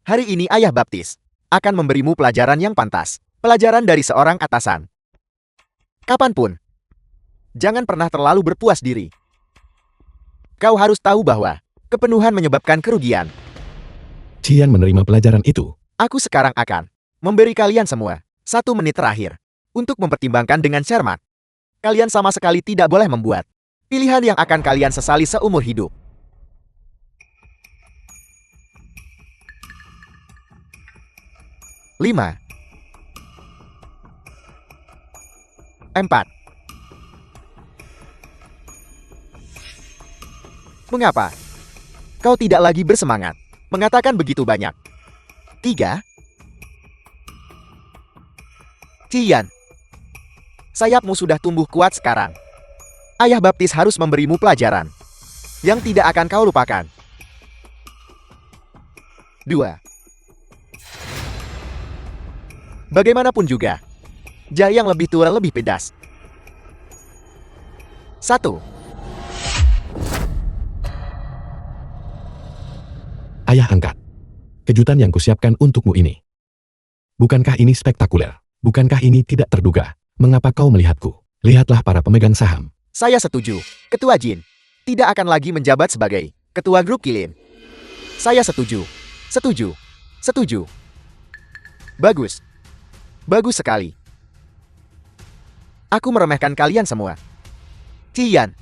Hari ini ayah baptis akan memberimu pelajaran yang pantas. Pelajaran dari seorang atasan. Kapanpun, jangan pernah terlalu berpuas diri. Kau harus tahu bahwa kepenuhan menyebabkan kerugian. Cian menerima pelajaran itu. Aku sekarang akan memberi kalian semua 1 menit terakhir untuk mempertimbangkan dengan cermat. Kalian sama sekali tidak boleh membuat pilihan yang akan kalian sesali seumur hidup. 5, 4. Mengapa kau tidak lagi bersemangat mengatakan begitu banyak? 3. Cian, sayapmu sudah tumbuh kuat sekarang. Ayah baptis harus memberimu pelajaran yang tidak akan kau lupakan. 2. Bagaimanapun juga, jahe yang lebih tua lebih pedas. 1. Ayah angkat. Kejutan yang kusiapkan untukmu ini. Bukankah ini spektakuler? Bukankah ini tidak terduga? Mengapa kau melihatku? Lihatlah para pemegang saham. Saya setuju. Ketua Jin tidak akan lagi menjabat sebagai ketua grup Kilin. Saya setuju. Setuju. Setuju. Bagus. Bagus sekali. Aku meremehkan kalian semua. Cian,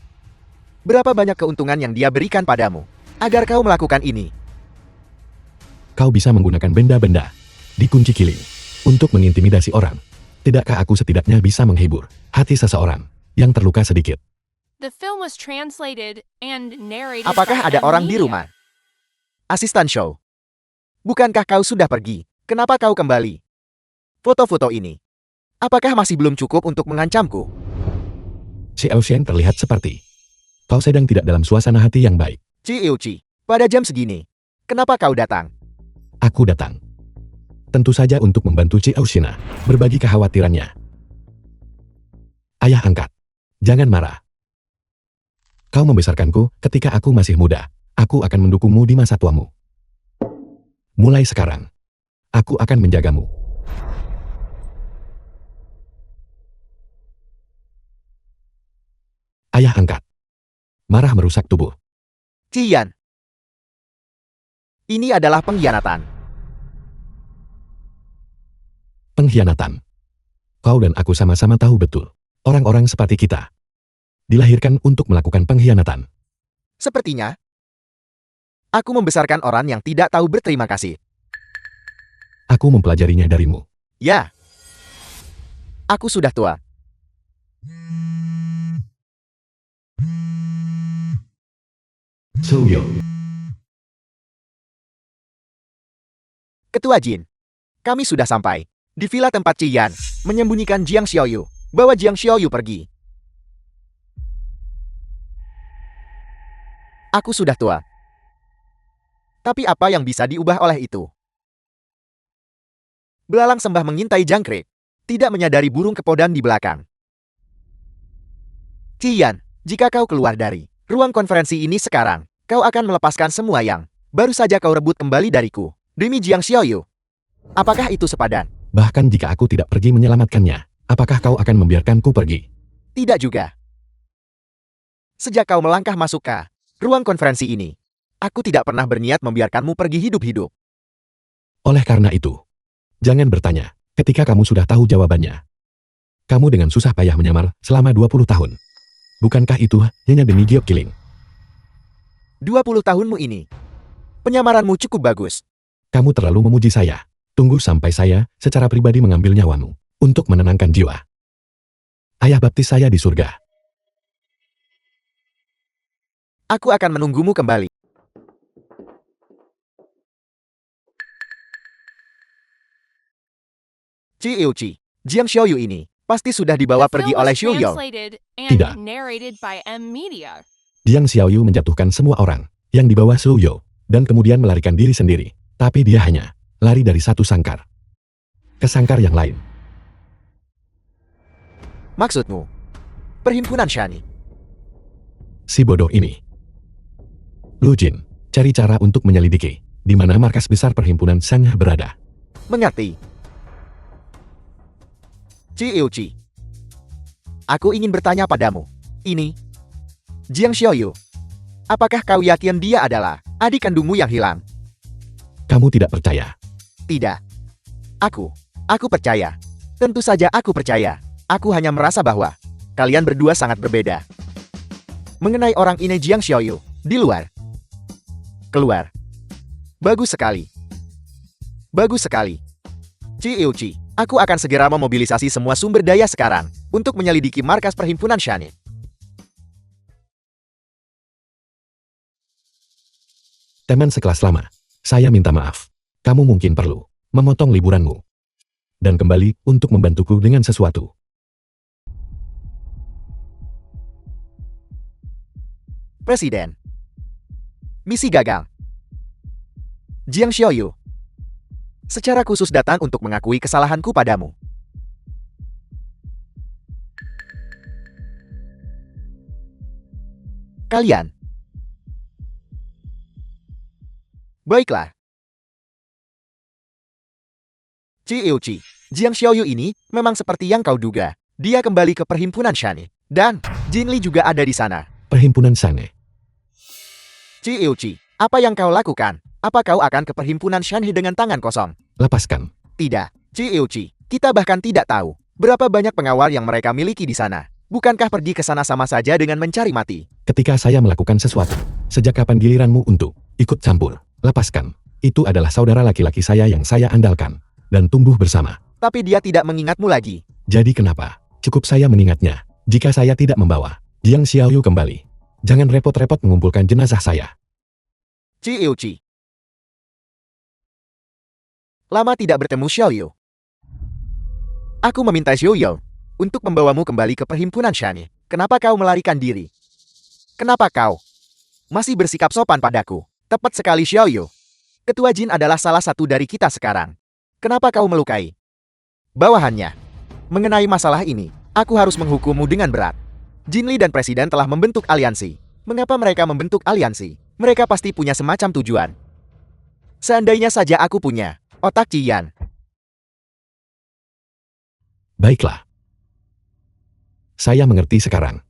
berapa banyak keuntungan yang dia berikan padamu agar kau melakukan ini? Kau bisa menggunakan benda-benda dikunci Kilin untuk mengintimidasi orang. Tidakkah aku setidaknya bisa menghibur hati seseorang yang terluka sedikit? The film was translated and narrated Apakah by ada M orang di Media. rumah? Asisten show. Bukankah kau sudah pergi? Kenapa kau kembali? Foto-foto ini. Apakah masih belum cukup untuk mengancamku? Si Eushen terlihat seperti kau sedang tidak dalam suasana hati yang baik. Ci Iuchi, pada jam segini, kenapa kau datang? Aku datang. Tentu saja untuk membantu Ci Eushina berbagi kekhawatirannya. Ayah angkat. Jangan marah. Kau membesarkanku ketika aku masih muda. Aku akan mendukungmu di masa tuamu. Mulai sekarang, aku akan menjagamu. Ayah angkat. Marah merusak tubuh. Cian. Ini adalah pengkhianatan. Pengkhianatan. Kau dan aku sama-sama tahu betul. Orang-orang seperti kita dilahirkan untuk melakukan pengkhianatan. Sepertinya, aku membesarkan orang yang tidak tahu berterima kasih. Aku mempelajarinya darimu. Ya. Aku sudah tua. Souyo. Ketua Jin, kami sudah sampai di villa tempat Cian menyembunyikan Jiang Xiaoyu. Bawa Jiang Xiaoyu pergi. Aku sudah tua. Tapi apa yang bisa diubah oleh itu? Belalang sembah mengintai jangkrik, tidak menyadari burung kepodan di belakang. Cian, jika kau keluar dari ruang konferensi ini sekarang, kau akan melepaskan semua yang baru saja kau rebut kembali dariku. Demi Jiang Xiaoyu. Apakah itu sepadan? Bahkan jika aku tidak pergi menyelamatkannya, apakah kau akan membiarkanku pergi? Tidak juga. Sejak kau melangkah masuk ke ruang konferensi ini, aku tidak pernah berniat membiarkanmu pergi hidup-hidup. Oleh karena itu, jangan bertanya ketika kamu sudah tahu jawabannya. Kamu dengan susah payah menyamar selama 20 tahun. Bukankah itu hanya demi giok killing? 20 tahunmu ini, penyamaranmu cukup bagus. Kamu terlalu memuji saya. Tunggu sampai saya secara pribadi mengambil nyawamu untuk menenangkan jiwa. Ayah baptis saya di surga. Aku akan menunggumu kembali. Ci Iuchi, Jiang Xiaoyu ini pasti sudah dibawa The pergi film oleh was Xiu Yao. translated and Tidak. narrated by M Media. Jiang Xiaoyu menjatuhkan semua orang yang di bawah Souyo dan kemudian melarikan diri sendiri. Tapi dia hanya lari dari satu sangkar ke sangkar yang lain. Maksudmu, perhimpunan Shani. Si bodoh ini. Lu Jin, cari cara untuk menyelidiki di mana markas besar perhimpunan Sang berada. Mengerti. Ci Iuchi. Aku ingin bertanya padamu. Ini, Jiang Xiaoyu. Apakah kau yakin dia adalah adik kandungmu yang hilang? Kamu tidak percaya. Tidak. Aku percaya. Tentu saja aku percaya. Aku hanya merasa bahwa Kalian berdua sangat berbeda. Mengenai orang ini Jiang Xiaoyu, di luar. Keluar. Bagus sekali. Bagus sekali. Ci Iuchi, aku akan segera memobilisasi semua sumber daya sekarang untuk menyelidiki markas perhimpunan Shani. Teman sekelas lama, saya minta maaf. Kamu mungkin perlu memotong liburanmu dan kembali untuk membantuku dengan sesuatu. Presiden. Misi gagal. Jiang Xiaoyu. Secara khusus datang untuk mengakui kesalahanku padamu. Kalian. Baiklah. Ci Iuchi, Jiang Xiaoyu ini memang seperti yang kau duga. Dia kembali ke perhimpunan Shani. Dan Jin Li juga ada di sana. Perhimpunan Shane. Ci Iuchi, apa yang kau lakukan? Apa kau akan ke perhimpunan Shanhe dengan tangan kosong? Lepaskan. Tidak, Ci Iuchi. Kita bahkan tidak tahu berapa banyak pengawal yang mereka miliki di sana. Bukankah pergi ke sana sama saja dengan mencari mati? Ketika saya melakukan sesuatu, sejak kapan giliranmu untuk ikut campur? Lepaskan. Itu adalah saudara laki-laki saya yang saya andalkan dan tumbuh bersama. Tapi dia tidak mengingatmu lagi. Jadi kenapa? Cukup saya mengingatnya. Jika saya tidak membawa Jiang Xiaoyu kembali, jangan repot-repot mengumpulkan jenazah saya. Ci Iuchi. Lama tidak bertemu Xiaoyu. Aku meminta Xiaoyu untuk membawamu kembali ke perhimpunan Shani. Kenapa kau melarikan diri? Kenapa kau masih bersikap sopan padaku? Tepat sekali Xiaoyu. Ketua Jin adalah salah satu dari kita sekarang. Kenapa kau melukai bawahannya? Mengenai masalah ini, aku harus menghukummu dengan berat. Jin Li dan Presiden telah membentuk aliansi. Mengapa mereka membentuk aliansi? Mereka pasti punya semacam tujuan. Seandainya saja aku punya otak Cian. Baiklah. Saya mengerti sekarang.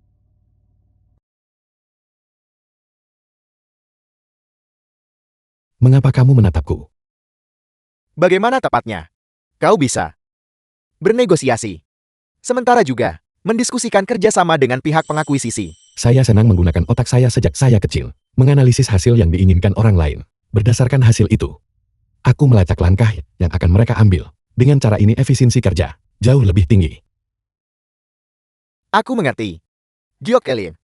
Mengapa kamu menatapku? Bagaimana tepatnya? Kau bisa bernegosiasi. Sementara juga mendiskusikan kerjasama dengan pihak pengakuisisi. Saya senang menggunakan otak saya sejak saya kecil, menganalisis hasil yang diinginkan orang lain. Berdasarkan hasil itu, aku melacak langkah yang akan mereka ambil. Dengan cara ini efisiensi kerja jauh lebih tinggi. Aku mengerti. Giok Elin.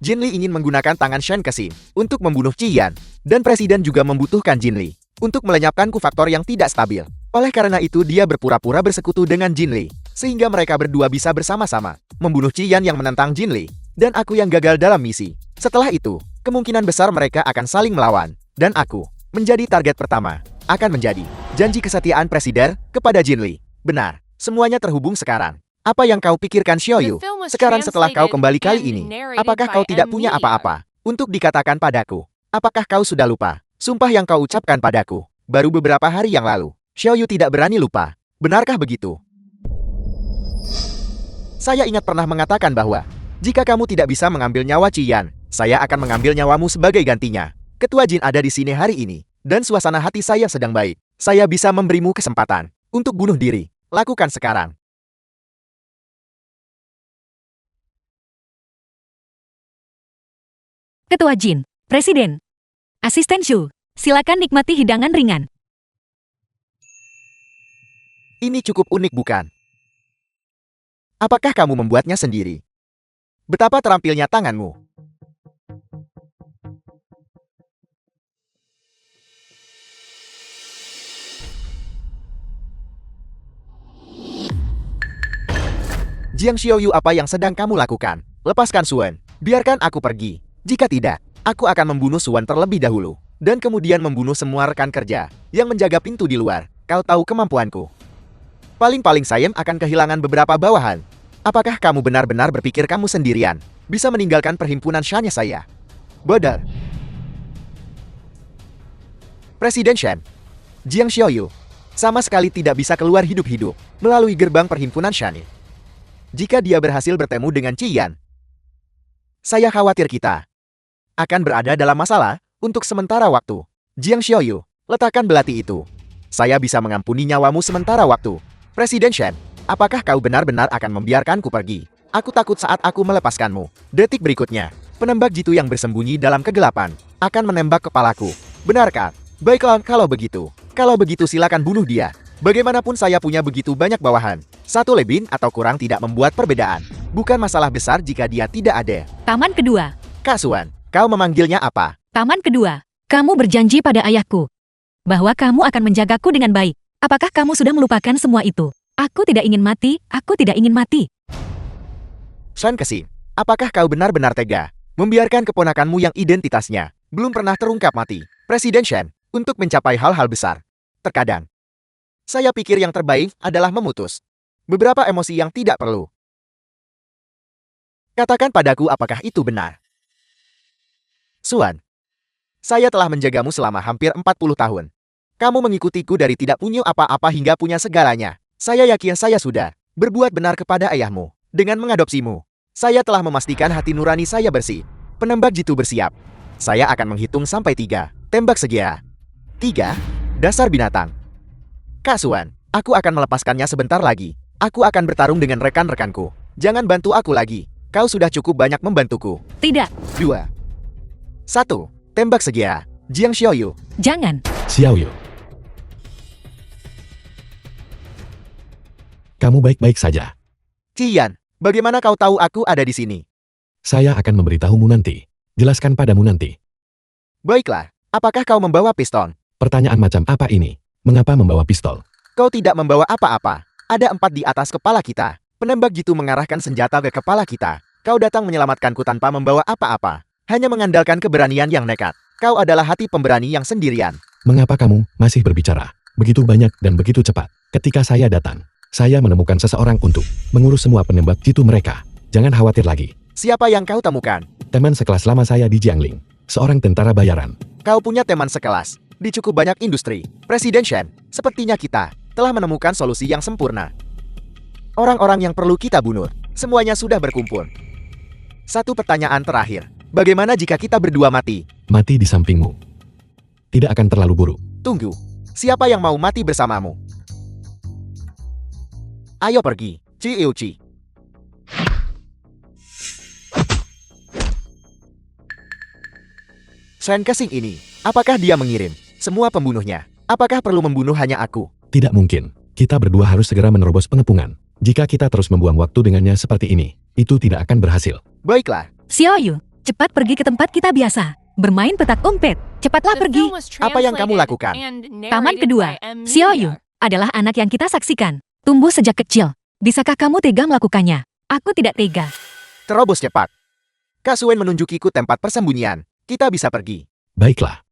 Jin Li ingin menggunakan tangan Shen Kexin untuk membunuh Cian, dan Presiden juga membutuhkan Jin Li untuk melenyapkan faktor yang tidak stabil. Oleh karena itu dia berpura-pura bersekutu dengan Jin Li, sehingga mereka berdua bisa bersama-sama membunuh Cian yang menentang Jin Li, dan aku yang gagal dalam misi. Setelah itu, kemungkinan besar mereka akan saling melawan, dan aku menjadi target pertama. Akan menjadi janji kesetiaan Presiden kepada Jin Li. Benar, semuanya terhubung sekarang. Apa yang kau pikirkan Xiaoyu? Sekarang setelah kau kembali kali ini, apakah kau tidak punya apa-apa untuk dikatakan padaku? Apakah kau sudah lupa sumpah yang kau ucapkan padaku baru beberapa hari yang lalu? Xiaoyu tidak berani lupa. Benarkah begitu? Saya ingat pernah mengatakan bahwa jika kamu tidak bisa mengambil nyawa Cian, saya akan mengambil nyawamu sebagai gantinya. Ketua Jin ada di sini hari ini, dan suasana hati saya sedang baik. Saya bisa memberimu kesempatan untuk bunuh diri. Lakukan sekarang. Ketua Jin, Presiden, Asisten Shu, silakan nikmati hidangan ringan. Ini cukup unik bukan? Apakah kamu membuatnya sendiri? Betapa terampilnya tanganmu. Jiang Xiaoyu, apa yang sedang kamu lakukan? Lepaskan Suan. Biarkan aku pergi. Jika tidak, aku akan membunuh Suan terlebih dahulu. Dan kemudian membunuh semua rekan kerja yang menjaga pintu di luar. Kau tahu kemampuanku. Paling-paling saya akan kehilangan beberapa bawahan. Apakah kamu benar-benar berpikir kamu sendirian bisa meninggalkan perhimpunan Shanya saya? Bodoh. Presiden Shen, Jiang Xiaoyu, sama sekali tidak bisa keluar hidup-hidup melalui gerbang perhimpunan Shani. Jika dia berhasil bertemu dengan Cian, saya khawatir kita akan berada dalam masalah untuk sementara waktu. Jiang Xiaoyu, letakkan belati itu. Saya bisa mengampuni nyawamu sementara waktu. Presiden Shen, apakah kau benar-benar akan membiarkanku pergi? Aku takut saat aku melepaskanmu. Detik berikutnya, penembak jitu yang bersembunyi dalam kegelapan akan menembak kepalaku. Benarkah? Baiklah, kalau begitu. Kalau begitu silakan bunuh dia. Bagaimanapun saya punya begitu banyak bawahan. Satu lebih atau kurang tidak membuat perbedaan. Bukan masalah besar jika dia tidak ada. Taman kedua. Kak Suan, kau memanggilnya apa? Taman kedua. Kamu berjanji pada ayahku bahwa kamu akan menjagaku dengan baik. Apakah kamu sudah melupakan semua itu? Aku tidak ingin mati, aku tidak ingin mati. Shan Kexin, apakah kau benar-benar tega membiarkan keponakanmu yang identitasnya belum pernah terungkap mati, Presiden Shen, untuk mencapai hal-hal besar? Terkadang, saya pikir yang terbaik adalah memutus beberapa emosi yang tidak perlu. Katakan padaku apakah itu benar. Suan, saya telah menjagamu selama hampir 40 tahun. Kamu mengikutiku dari tidak punya apa-apa hingga punya segalanya. Saya yakin saya sudah berbuat benar kepada ayahmu. Dengan mengadopsimu, saya telah memastikan hati nurani saya bersih. Penembak jitu bersiap. Saya akan menghitung sampai 3. Tembak segera. 3. Dasar binatang. Kak Suan, aku akan melepaskannya sebentar lagi. Aku akan bertarung dengan rekan-rekanku. Jangan bantu aku lagi. Kau sudah cukup banyak membantuku. Tidak, 2. 1. Tembak segera. Jiang Xiaoyu. jangan. Xiaoyu. Kamu baik-baik saja. Cian, bagaimana kau tahu aku ada di sini? Saya akan memberitahumu nanti. Jelaskan padamu nanti. Baiklah, apakah kau membawa pistol? Pertanyaan macam apa ini? Mengapa membawa pistol? Kau tidak membawa apa-apa. Ada 4 di atas kepala kita. Penembak jitu mengarahkan senjata ke kepala kita. Kau datang menyelamatkanku tanpa membawa apa-apa. Hanya mengandalkan keberanian yang nekat. Kau adalah hati pemberani yang sendirian. Mengapa kamu masih berbicara begitu banyak dan begitu cepat? Ketika saya datang, saya menemukan seseorang untuk mengurus semua penembak jitu mereka. Jangan khawatir lagi. Siapa yang kau temukan? Teman sekelas lama saya di Jiangling. Seorang tentara bayaran. Kau punya teman sekelas. Di cukup banyak industri. Presiden Shen, sepertinya kita telah menemukan solusi yang sempurna. Orang-orang yang perlu kita bunuh, semuanya sudah berkumpul. Satu pertanyaan terakhir. Bagaimana jika kita berdua mati? Mati di sampingmu. Tidak akan terlalu buruk. Tunggu. Siapa yang mau mati bersamamu? Ayo pergi, Ci Iuchi. Shen Kexin ini, apakah dia mengirim semua pembunuhnya? Apakah perlu membunuh hanya aku? Tidak mungkin. Kita berdua harus segera menerobos pengepungan. Jika kita terus membuang waktu dengannya seperti ini, itu tidak akan berhasil. Baiklah, Xiaoyu, cepat pergi ke tempat kita biasa. Bermain petak umpet. Cepatlah The pergi. film was Apa yang kamu translated lakukan? and Taman narrated kedua. by M. Xiaoyu Media. adalah anak yang kita saksikan. Tumbuh sejak kecil. Bisakah kamu tega melakukannya? Aku tidak tega. terobos cepat. Kak Suen menunjukiku tempat persembunyian. Kita bisa pergi. Baiklah.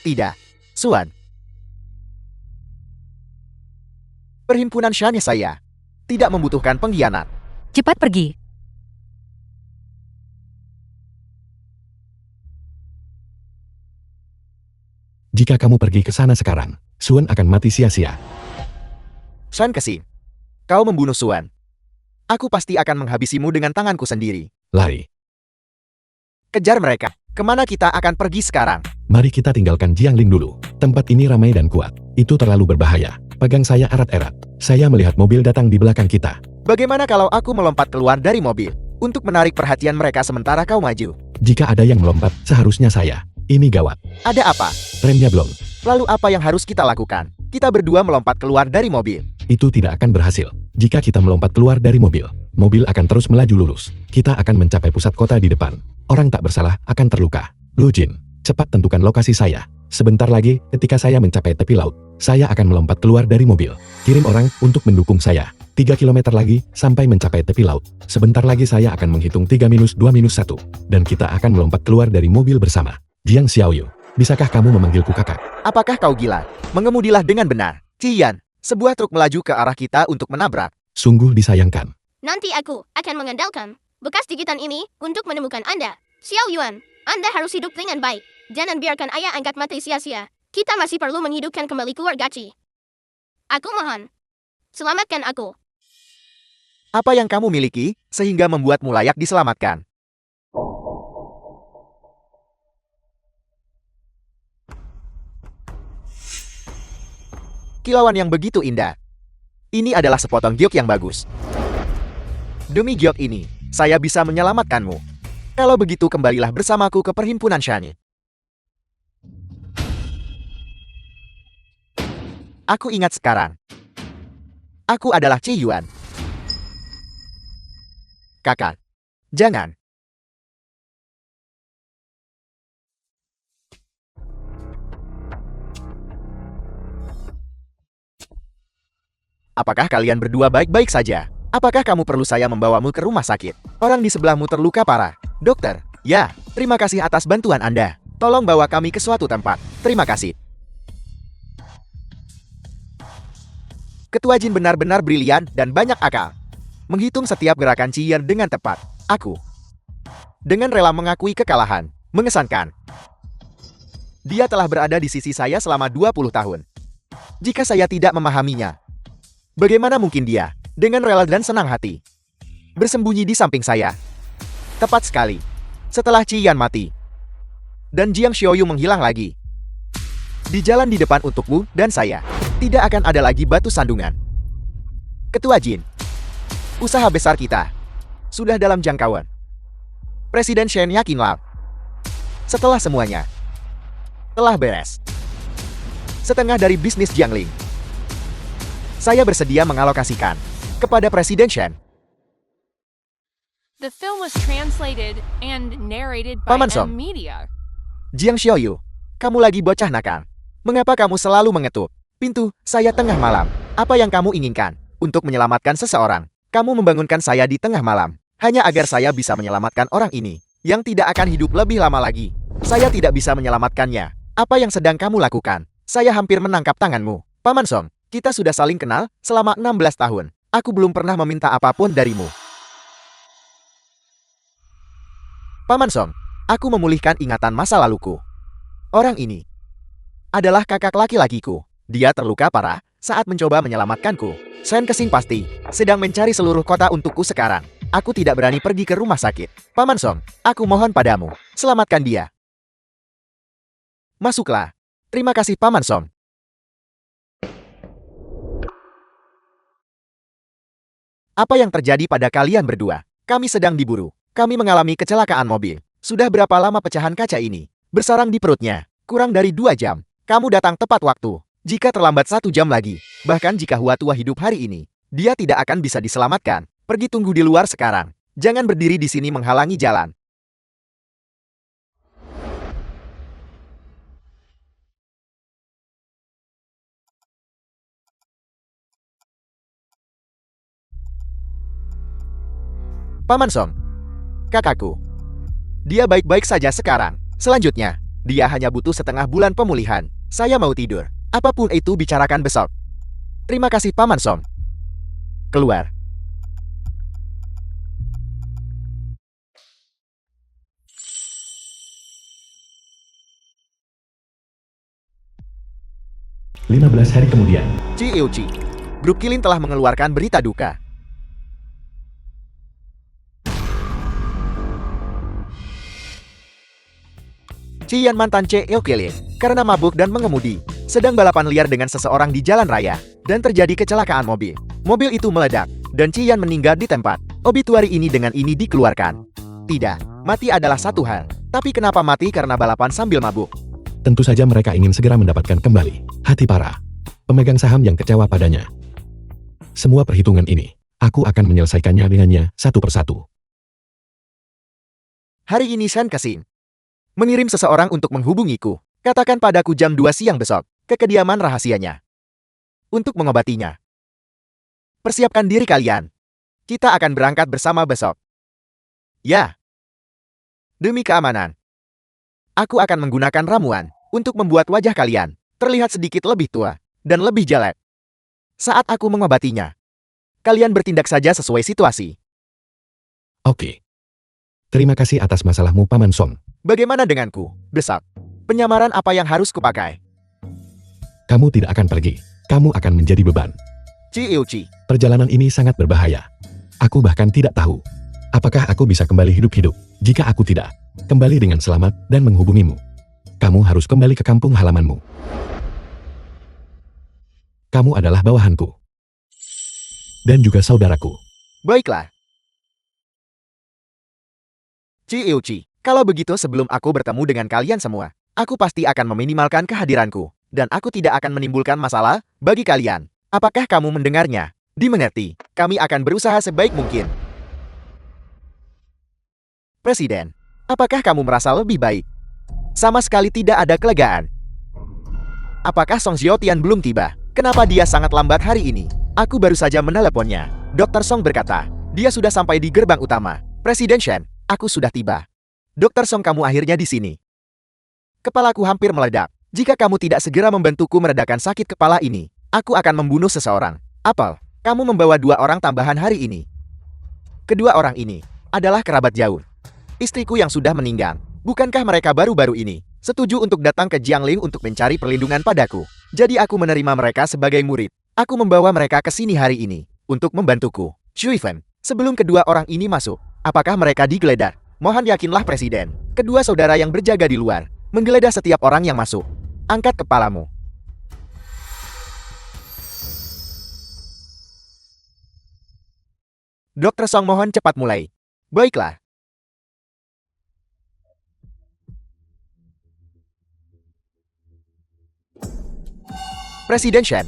Tidak. Suan. Perhimpunan Shan saya tidak membutuhkan pengkhianat. Cepat pergi. Jika kamu pergi ke sana sekarang, Suan akan mati sia-sia. Shan Kexin, kau membunuh Suan. Aku pasti akan menghabisimu dengan tanganku sendiri. Lari. Kejar mereka. Kemana kita akan pergi sekarang? Mari kita tinggalkan Jiangling dulu. Tempat ini ramai dan kuat. Itu terlalu berbahaya. Pegang saya erat-erat. Saya melihat mobil datang di belakang kita. Bagaimana kalau aku melompat keluar dari mobil untuk menarik perhatian mereka sementara kau maju? Jika ada yang melompat, seharusnya saya. Ini gawat. Ada apa? Remnya belum. Lalu apa yang harus kita lakukan? Kita berdua melompat keluar dari mobil. Itu tidak akan berhasil. Jika kita melompat keluar dari mobil, mobil akan terus melaju lurus. Kita akan mencapai pusat kota di depan. Orang tak bersalah akan terluka. Lu Jin, cepat tentukan lokasi saya. Sebentar lagi, ketika saya mencapai tepi laut, saya akan melompat keluar dari mobil. Kirim orang untuk mendukung saya. 3 kilometer lagi, sampai mencapai tepi laut. Sebentar lagi saya akan menghitung 3-2-1. Dan kita akan melompat keluar dari mobil bersama. Jiang Xiaoyu, bisakah kamu memanggilku kakak? Apakah kau gila? Mengemudilah dengan benar. Cian, sebuah truk melaju ke arah kita untuk menabrak. Sungguh disayangkan. Nanti aku akan mengandalkan bekas gigitan ini untuk menemukan Anda. Xiao Yuan, Anda harus hidup dengan baik. Jangan biarkan ayah angkat mati sia-sia. Kita masih perlu menghidupkan kembali keluarga Ci. Aku mohon, selamatkan aku. Apa yang kamu miliki, sehingga membuatmu layak diselamatkan? Kilauan yang begitu indah. Ini adalah sepotong giok yang bagus. Demi giok ini, saya bisa menyelamatkanmu. Kalau begitu kembalilah bersamaku ke perhimpunan Shani. Aku ingat sekarang. Aku adalah Chi Yuan. Kakak, jangan. Apakah kalian berdua baik-baik saja? Apakah kamu perlu saya membawamu ke rumah sakit? Orang di sebelahmu terluka parah. Dokter, ya, terima kasih atas bantuan Anda. Tolong bawa kami ke suatu tempat. Terima kasih. Ketua Jin benar-benar brilian dan banyak akal. Menghitung setiap gerakan Cian dengan tepat. Aku dengan rela mengakui kekalahan. Mengesankan. Dia telah berada di sisi saya selama 20 tahun. Jika saya tidak memahaminya, bagaimana mungkin dia, dengan rela dan senang hati, bersembunyi di samping saya? Tepat sekali. Setelah Cian mati, dan Jiang Xiaoyu menghilang lagi, di jalan di depan untukmu dan saya, tidak akan ada lagi batu sandungan. Ketua Jin, usaha besar kita sudah dalam jangkauan. Presiden Shen yakinlah, setelah semuanya telah beres, setengah dari bisnis Jiangling, saya bersedia mengalokasikan kepada Presiden Shen. The film was translated and narrated by Paman Song. Media. Jiang Xiaoyu, kamu lagi bocah nakal. Mengapa kamu selalu mengetuk pintu saya tengah malam? Apa yang kamu inginkan? Untuk menyelamatkan seseorang, kamu membangunkan saya di tengah malam, hanya agar saya bisa menyelamatkan orang ini, yang tidak akan hidup lebih lama lagi. Saya tidak bisa menyelamatkannya. Apa yang sedang kamu lakukan? Saya hampir menangkap tanganmu. Paman Song, kita sudah saling kenal selama 16 tahun. Aku belum pernah meminta apapun darimu. Paman Song, aku memulihkan ingatan masa laluku. Orang ini adalah kakak laki-lakiku. Dia terluka parah saat mencoba menyelamatkanku. Shen Kesing pasti sedang mencari seluruh kota untukku sekarang. Aku tidak berani pergi ke rumah sakit. Paman Song, aku mohon padamu, selamatkan dia. Masuklah. Terima kasih Paman Song. Apa yang terjadi pada kalian berdua? Kami sedang diburu. Kami mengalami kecelakaan mobil. Sudah berapa lama pecahan kaca ini? Bersarang di perutnya. Kurang dari 2 jam. Kamu datang tepat waktu. Jika terlambat 1 jam lagi, bahkan jika Hua-Tua hidup hari ini, dia tidak akan bisa diselamatkan. Pergi tunggu di luar sekarang. Jangan berdiri di sini menghalangi jalan. Paman Song, kakakku. Dia baik-baik saja sekarang. Selanjutnya, dia hanya butuh setengah bulan pemulihan. Saya mau tidur. Apapun itu bicarakan besok. Terima kasih Paman Song. Keluar. "15 hari kemudian, Chi Euchi, grup Kilin telah mengeluarkan berita duka. Cian mantan CEO Kilin, karena mabuk dan mengemudi, sedang balapan liar dengan seseorang di jalan raya, dan terjadi kecelakaan mobil. Mobil itu meledak, dan Cian meninggal di tempat. Obituari ini dengan ini dikeluarkan. Tidak, mati adalah satu hal. Tapi kenapa mati karena balapan sambil mabuk? tentu saja mereka ingin segera mendapatkan kembali hati para pemegang saham yang kecewa padanya. Semua perhitungan ini, aku akan menyelesaikannya dengannya satu persatu." Hari ini Shen Kesing mengirim seseorang untuk menghubungiku. Katakan padaku jam 2 siang besok, ke kediaman rahasianya. Untuk mengobatinya. Persiapkan diri kalian. Kita akan berangkat bersama besok. Ya. Demi keamanan, aku akan menggunakan ramuan untuk membuat wajah kalian terlihat sedikit lebih tua dan lebih jelek. Saat aku mengobatinya, kalian bertindak saja sesuai situasi. Oke. Terima kasih atas masalahmu Paman Song. Bagaimana denganku? Besok, penyamaran apa yang harus kupakai? Kamu tidak akan pergi. Kamu akan menjadi beban. Chi Euchi, Perjalanan ini sangat berbahaya. Aku bahkan tidak tahu apakah aku bisa kembali hidup-hidup. Jika aku tidak kembali dengan selamat dan menghubungimu, kamu harus kembali ke kampung halamanmu. Kamu adalah bawahanku. dan juga saudaraku. Baiklah. Chi, kalau begitu sebelum aku bertemu dengan kalian semua, aku pasti akan meminimalkan kehadiranku, dan aku tidak akan menimbulkan masalah bagi kalian. Apakah kamu mendengarnya? Dimengerti, kami akan berusaha sebaik mungkin. Presiden, apakah kamu merasa lebih baik? Sama sekali tidak ada kelegaan. Apakah Song Xiaotian belum tiba? Kenapa dia sangat lambat hari ini? Aku baru saja meneleponnya. Dr. Song berkata, dia sudah sampai di gerbang utama. Presiden Shen, aku sudah tiba. Dr. Song, kamu akhirnya di sini. Kepalaku hampir meledak. Jika kamu tidak segera membantuku meredakan sakit kepala ini, aku akan membunuh seseorang. Apel, kamu membawa 2 orang tambahan hari ini. Kedua orang ini adalah kerabat jauh. Istriku yang sudah meninggal. Bukankah mereka baru-baru ini setuju untuk datang ke Jiangling untuk mencari perlindungan padaku? Jadi aku menerima mereka sebagai murid. Aku membawa mereka ke sini hari ini untuk membantuku. Shuifen, sebelum kedua orang ini masuk, apakah mereka digeledah? Mohon yakinlah Presiden. Kedua saudara yang berjaga di luar menggeledah setiap orang yang masuk. Angkat kepalamu. Dr. Song, mohon cepat mulai. Baiklah. Presiden Shen,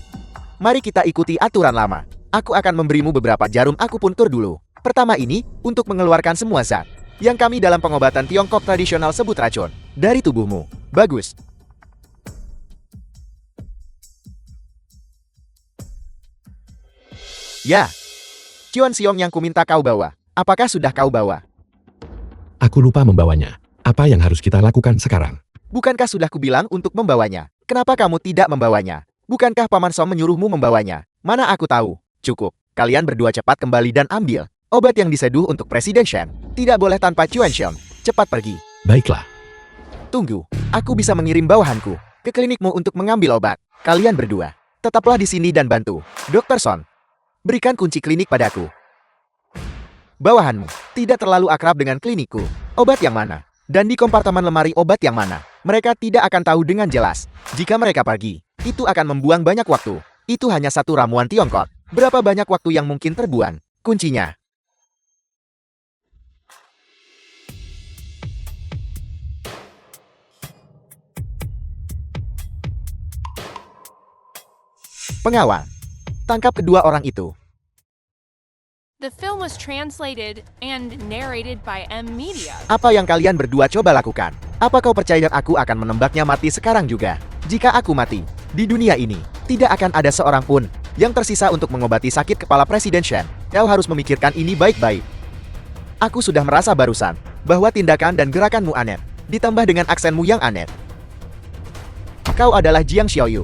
mari kita ikuti aturan lama. Aku akan memberimu beberapa jarum akupuntur dulu. Pertama ini, untuk mengeluarkan semua zat yang kami dalam pengobatan Tiongkok tradisional sebut racun dari tubuhmu. Bagus. Ya. Chuan Xiong yang kuminta kau bawa. Apakah sudah kau bawa? Aku lupa membawanya. Apa yang harus kita lakukan sekarang? Bukankah sudah kubilang untuk membawanya? Kenapa kamu tidak membawanya? Bukankah Paman Song menyuruhmu membawanya? Mana aku tahu. Cukup. Kalian berdua cepat kembali dan ambil obat yang diseduh untuk Presiden Shen. Tidak boleh tanpa Chuan Xiong. Cepat pergi. Baiklah. Tunggu. Aku bisa mengirim bawahanku ke klinikmu untuk mengambil obat. Kalian berdua tetaplah di sini dan bantu Dr. Son. Berikan kunci klinik padaku. Bawahanmu tidak terlalu akrab dengan klinikku. Obat yang mana? Dan di kompartemen lemari obat yang mana? Mereka tidak akan tahu dengan jelas. Jika mereka pergi, itu akan membuang banyak waktu. Itu hanya satu ramuan Tiongkok. Berapa banyak waktu yang mungkin terbuang? Kuncinya. Pengawal, tangkap kedua orang itu. The film was translated and narrated by M Media. Apa yang kalian berdua coba lakukan? Apa kau percaya aku akan menembaknya mati sekarang juga? Jika aku mati, di dunia ini, tidak akan ada seorang pun yang tersisa untuk mengobati sakit kepala Presiden Shen. Kau harus memikirkan ini baik-baik. Aku sudah merasa barusan bahwa tindakan dan gerakanmu aneh, ditambah dengan aksenmu yang aneh. Kau adalah Jiang Xiaoyu.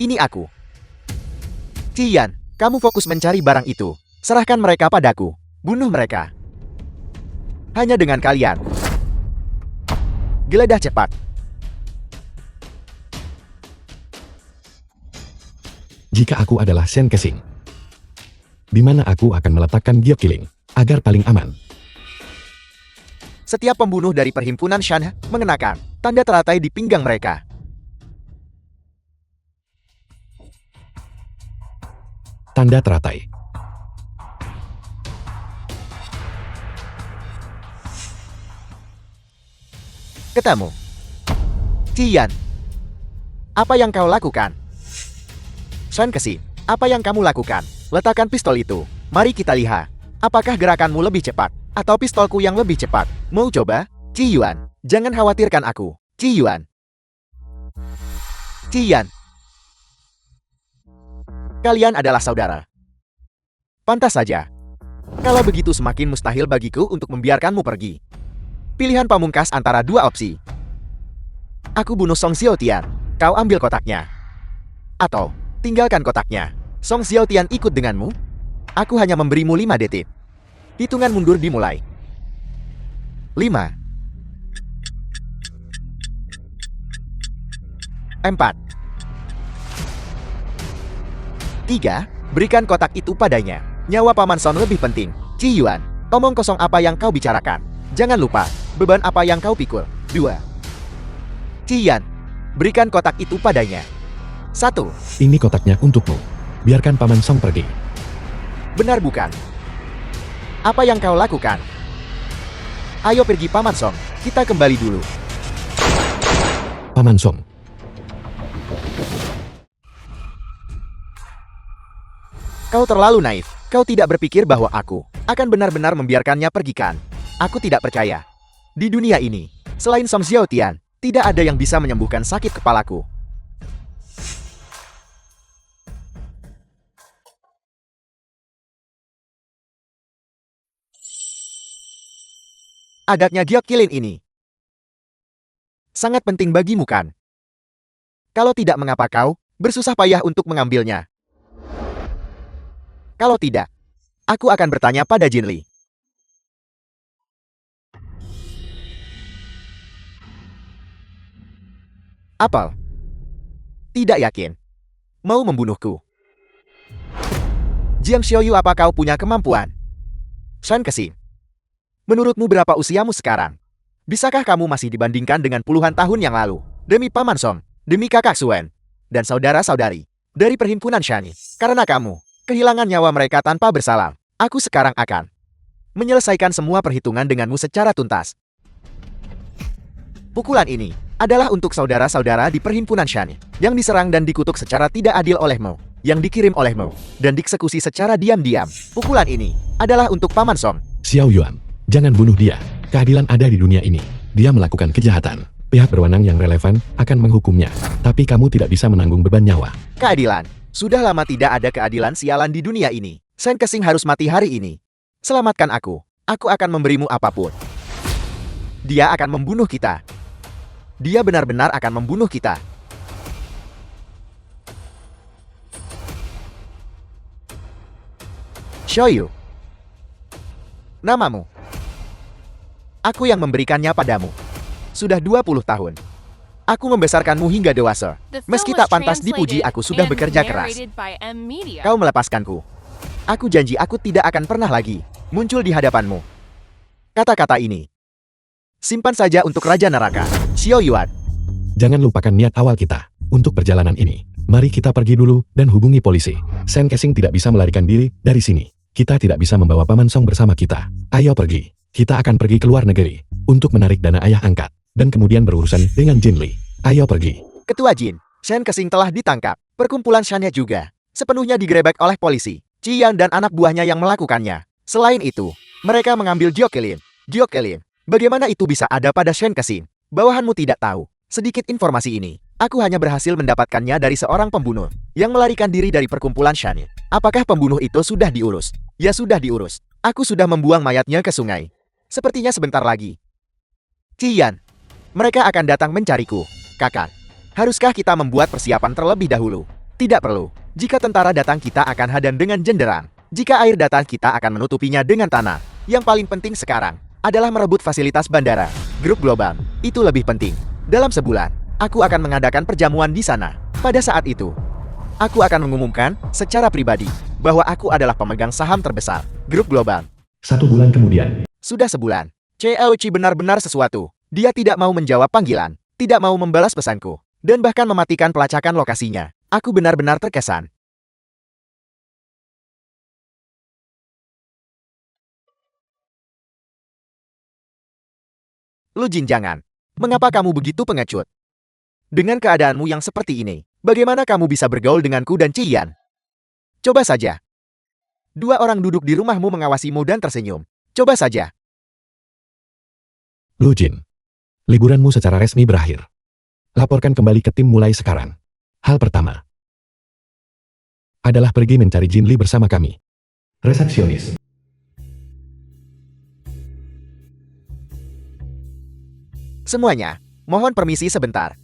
Ini aku. Cian, kamu fokus mencari barang itu. Serahkan mereka padaku. Bunuh mereka. Hanya dengan kalian. Geledah cepat. Jika aku adalah Shen Kexing, di mana aku akan meletakkan Giok Killing agar paling aman. Setiap pembunuh dari perhimpunan Shan mengenakan tanda teratai di pinggang mereka. Tanda teratai. Ketemu. Cian. Apa yang kau lakukan? Shen Kexing, apa yang kamu lakukan? Letakkan pistol itu. Mari kita lihat. Apakah gerakanmu lebih cepat? Atau pistolku yang lebih cepat? Mau coba? Ci Yuan, jangan khawatirkan aku. Ci Yuan. Cian. Kalian adalah saudara. Pantas saja. Kalau begitu semakin mustahil bagiku untuk membiarkanmu pergi. Pilihan pamungkas antara dua opsi. Aku bunuh Song Xiaotian. Kau ambil kotaknya. Atau, tinggalkan kotaknya. Song Xiaotian ikut denganmu. Aku hanya memberimu 5 detik. Hitungan mundur dimulai. 5. 4. 3. Berikan kotak itu padanya. Nyawa Paman Son lebih penting. Ci Yuan, omong kosong apa yang kau bicarakan. Jangan lupa, beban apa yang kau pikul. 2. Cian, Berikan kotak itu padanya. 1. Ini kotaknya untukmu. Biarkan Paman Song pergi. Benar bukan? Apa yang kau lakukan? Ayo pergi Paman Song, kita kembali dulu. Paman Song. Kau terlalu naif. Kau tidak berpikir bahwa aku akan benar-benar membiarkannya pergi kan? Aku tidak percaya. Di dunia ini, selain Song Xiaotian, tidak ada yang bisa menyembuhkan sakit kepalaku. Agaknya giok kilin ini sangat penting bagimu kan? Kalau tidak, mengapa kau bersusah payah untuk mengambilnya? Kalau tidak, aku akan bertanya pada Jin Li. Apel. Tidak yakin. Mau membunuhku. Jiang Xiaoyu, apa kau punya kemampuan? Shan Kexing. Menurutmu berapa usiamu sekarang? Bisakah kamu masih dibandingkan dengan puluhan tahun yang lalu? Demi Paman Song, demi kakak Suen, dan saudara-saudari dari perhimpunan Shani. Karena kamu kehilangan nyawa mereka tanpa bersalah, aku sekarang akan menyelesaikan semua perhitungan denganmu secara tuntas. Pukulan ini adalah untuk saudara-saudara di perhimpunan Shani yang diserang dan dikutuk secara tidak adil olehmu, yang dikirim olehmu, dan dieksekusi secara diam-diam. Pukulan ini adalah untuk Paman Song. Xiao Yuan, jangan bunuh dia. Keadilan ada di dunia ini. Dia melakukan kejahatan. Pihak berwenang yang relevan akan menghukumnya. Tapi kamu tidak bisa menanggung beban nyawa. Keadilan. Sudah lama tidak ada keadilan sialan di dunia ini. Shen Kexing harus mati hari ini. Selamatkan aku. Aku akan memberimu apapun. Dia akan membunuh kita. Dia benar-benar akan membunuh kita. Xiaoyu. Namamu. Aku yang memberikannya padamu. Sudah 20 tahun. Aku membesarkanmu hingga dewasa. The film Meski was tak pantas dipuji, translated aku sudah and bekerja keras. narrated by M Media. Kau melepaskanku. Aku janji aku tidak akan pernah lagi muncul di hadapanmu. Kata-kata ini simpan saja untuk Raja Neraka, Xiao Yuan. Jangan lupakan niat awal kita untuk perjalanan ini. Mari kita pergi dulu dan hubungi polisi. Shen Kexing tidak bisa melarikan diri dari sini. Kita tidak bisa membawa Paman Song bersama kita. Ayo pergi. Kita akan pergi ke luar negeri untuk menarik dana ayah angkat dan kemudian berurusan dengan Jin Li. Ayo pergi. Ketua Jin, Shen Kexing telah ditangkap. Perkumpulan Shania juga sepenuhnya digerebek oleh polisi. Qian dan anak buahnya yang melakukannya. Selain itu, mereka mengambil Jiokelin. Jiokelin, bagaimana itu bisa ada pada Shen Kexing? Bawahanmu tidak tahu sedikit informasi ini. Aku hanya berhasil mendapatkannya dari seorang pembunuh yang melarikan diri dari perkumpulan Shania. Apakah pembunuh itu sudah diurus? Ya, sudah diurus. Aku sudah membuang mayatnya ke sungai. Sepertinya sebentar lagi Qian, mereka akan datang mencariku. Kakak, haruskah kita membuat persiapan terlebih dahulu? Tidak perlu. Jika tentara datang, kita akan hadang dengan jenderang. Jika air datang, kita akan menutupinya dengan tanah. Yang paling penting sekarang adalah merebut fasilitas bandara. Grup global, itu lebih penting. Dalam sebulan, aku akan mengadakan perjamuan di sana. Pada saat itu, aku akan mengumumkan secara pribadi bahwa aku adalah pemegang saham terbesar grup global. 1 bulan kemudian. Sudah sebulan. Clc benar-benar sesuatu. Dia tidak mau menjawab panggilan, tidak mau membalas pesanku, dan bahkan mematikan pelacakan lokasinya. Aku benar-benar terkesan. Lu Jin, jangan. Mengapa kamu begitu pengecut? Dengan keadaanmu yang seperti ini, bagaimana kamu bisa bergaul denganku dan Qian? Coba saja. 2 orang duduk di rumahmu mengawasimu dan tersenyum. Coba saja. Lu Jin, liburanmu secara resmi berakhir. Laporkan kembali ke tim mulai sekarang. Hal pertama adalah pergi mencari Jin Li bersama kami. Resepsionis. Semuanya, mohon permisi sebentar.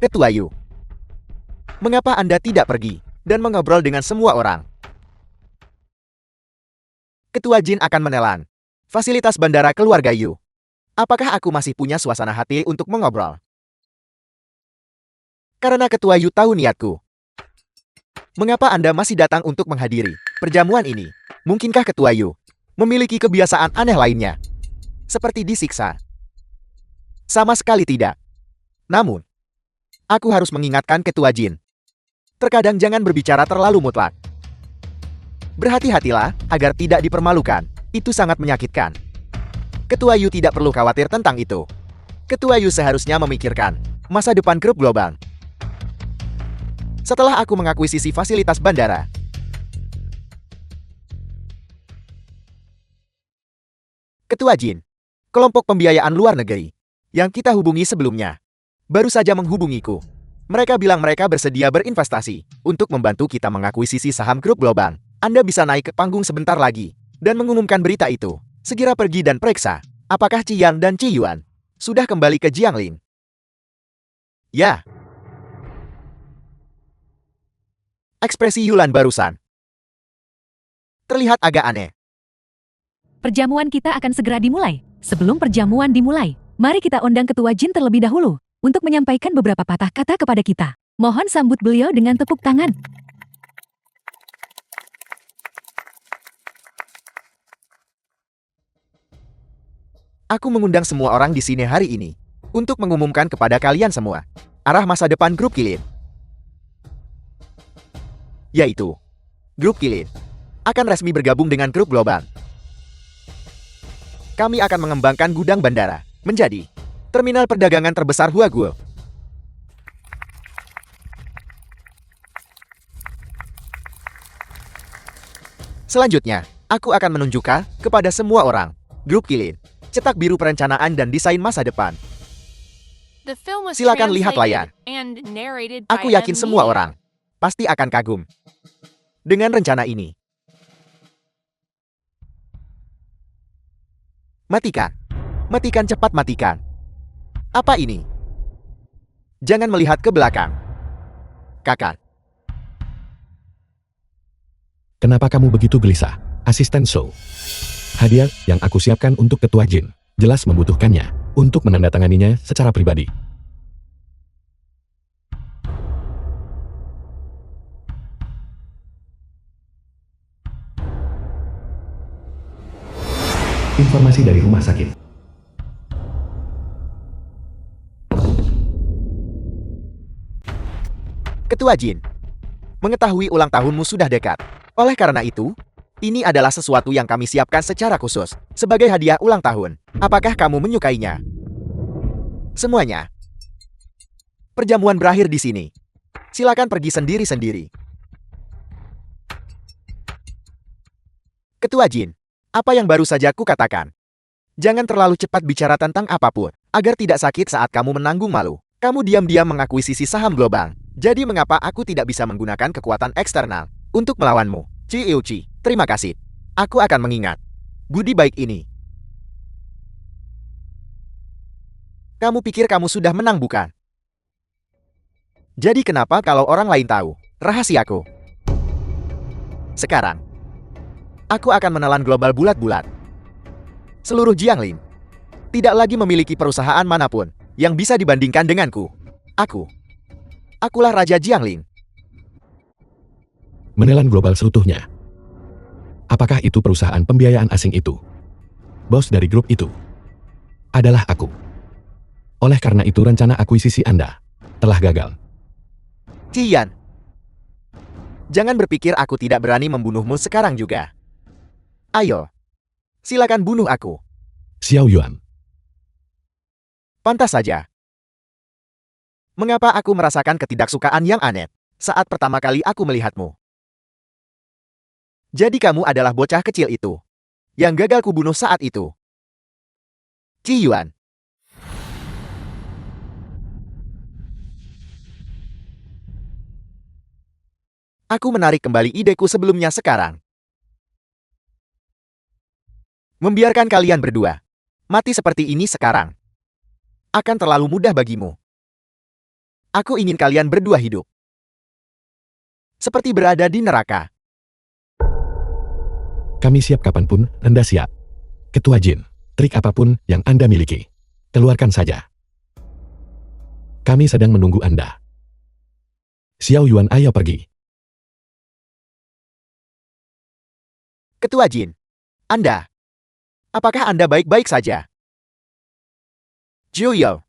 Ketua Yu, mengapa Anda tidak pergi dan mengobrol dengan semua orang? Ketua Jin akan menelan fasilitas bandara keluarga Yu. Apakah aku masih punya suasana hati untuk mengobrol? Karena Ketua Yu tahu niatku. Mengapa Anda masih datang untuk menghadiri perjamuan ini? Mungkinkah Ketua Yu memiliki kebiasaan aneh lainnya. Seperti disiksa. Sama sekali tidak. Namun, aku harus mengingatkan Ketua Jin. Terkadang jangan berbicara terlalu mutlak. Berhati-hatilah agar tidak dipermalukan. Itu sangat menyakitkan. Ketua Yu tidak perlu khawatir tentang itu. Ketua Yu seharusnya memikirkan masa depan grup global. Setelah aku mengakuisisi fasilitas bandara, Ketua Jin, kelompok pembiayaan luar negeri yang kita hubungi sebelumnya, baru saja menghubungiku. Mereka bilang mereka bersedia berinvestasi untuk membantu kita mengakuisisi saham grup global. Anda bisa naik ke panggung sebentar lagi dan mengumumkan berita itu. Segera pergi dan periksa apakah Cian dan Ciyuan sudah kembali ke Jiangling. Ya. Ekspresi Yulan barusan terlihat agak aneh. Perjamuan kita akan segera dimulai. Sebelum perjamuan dimulai, mari kita undang Ketua Jin terlebih dahulu untuk menyampaikan beberapa patah kata kepada kita. Mohon sambut beliau dengan tepuk tangan. Aku mengundang semua orang di sini hari ini untuk mengumumkan kepada kalian semua arah masa depan grup Kilin. Yaitu, grup Kilin akan resmi bergabung dengan grup global. Kami akan mengembangkan gudang bandara menjadi terminal perdagangan terbesar Huaguo. Selanjutnya, aku akan menunjukkan kepada semua orang grup Kilin cetak biru perencanaan dan desain masa depan. The film was Silakan lihat layar. translated and narrated by Aku yakin M. semua Mee. orang pasti akan kagum dengan rencana ini. Matikan. Matikan cepat matikan. Apa ini? Jangan melihat ke belakang. Kakak. Kenapa kamu begitu gelisah, Asisten Shou? Hadiah yang aku siapkan untuk Ketua Jin jelas membutuhkannya untuk menandatanganinya secara pribadi. Informasi dari rumah sakit. Ketua Jin, mengetahui ulang tahunmu sudah dekat. Oleh karena itu, ini adalah sesuatu yang kami siapkan secara khusus sebagai hadiah ulang tahun. Apakah kamu menyukainya? Semuanya. Perjamuan berakhir di sini. Silakan pergi sendiri-sendiri. Ketua Jin, apa yang baru saja kukatakan? Jangan terlalu cepat bicara tentang apapun, agar tidak sakit saat kamu menanggung malu. Kamu diam-diam mengakuisisi saham global. Jadi mengapa aku tidak bisa menggunakan kekuatan eksternal untuk melawanmu? Ci, terima kasih. Aku akan mengingat budi baik ini. Kamu pikir kamu sudah menang bukan? Jadi kenapa kalau orang lain tahu rahasiaku? Sekarang, aku akan menelan global bulat-bulat. Seluruh Jiangling tidak lagi memiliki perusahaan manapun yang bisa dibandingkan denganku. Akulah Raja Jiangling. Menelan global seutuhnya. Apakah itu perusahaan pembiayaan asing itu? Bos dari grup itu adalah aku. Oleh karena itu rencana akuisisi Anda telah gagal. Cian, jangan berpikir aku tidak berani membunuhmu sekarang juga. Ayo, silakan bunuh aku. Xiao Yuan, Pantas saja. Mengapa aku merasakan ketidaksukaan yang aneh saat pertama kali aku melihatmu? Jadi kamu adalah bocah kecil itu yang gagal kubunuh saat itu. Ci Yuan. Aku menarik kembali ideku sebelumnya sekarang. Membiarkan kalian berdua mati seperti ini sekarang akan terlalu mudah bagimu. Aku ingin kalian berdua hidup seperti berada di neraka. kami siap kapanpun Anda siap. Ketua Jin, trik apapun yang Anda miliki, keluarkan saja. Kami sedang menunggu Anda. Xiao Yuan, ayo pergi. Ketua Jin, Anda. Apakah Anda baik-baik saja? Jiuyao.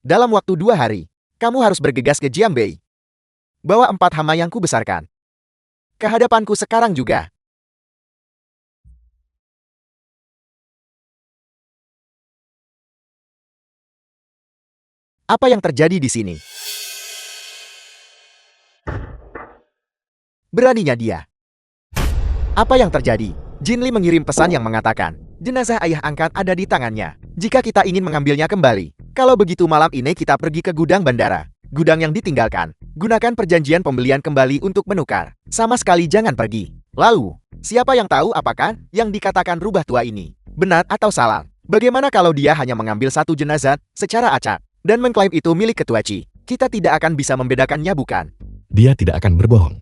Dalam waktu 2 hari, kamu harus bergegas ke Jiangbei. Bawa 4 hama yang kubesarkan. Ke hadapanku sekarang juga. Apa yang terjadi di sini? Beraninya dia. Apa yang terjadi? Jin Li mengirim pesan yang mengatakan, jenazah ayah angkat ada di tangannya. Jika kita ingin mengambilnya kembali, kalau begitu malam ini kita pergi ke gudang bandara. Gudang yang ditinggalkan. Gunakan perjanjian pembelian kembali untuk menukar. Sama sekali jangan pergi. Lalu, siapa yang tahu apakah yang dikatakan rubah tua ini benar atau salah? Bagaimana kalau dia hanya mengambil satu jenazah secara acak dan mengklaim itu milik ketua Qi? Kita tidak akan bisa membedakannya, bukan? Dia tidak akan berbohong.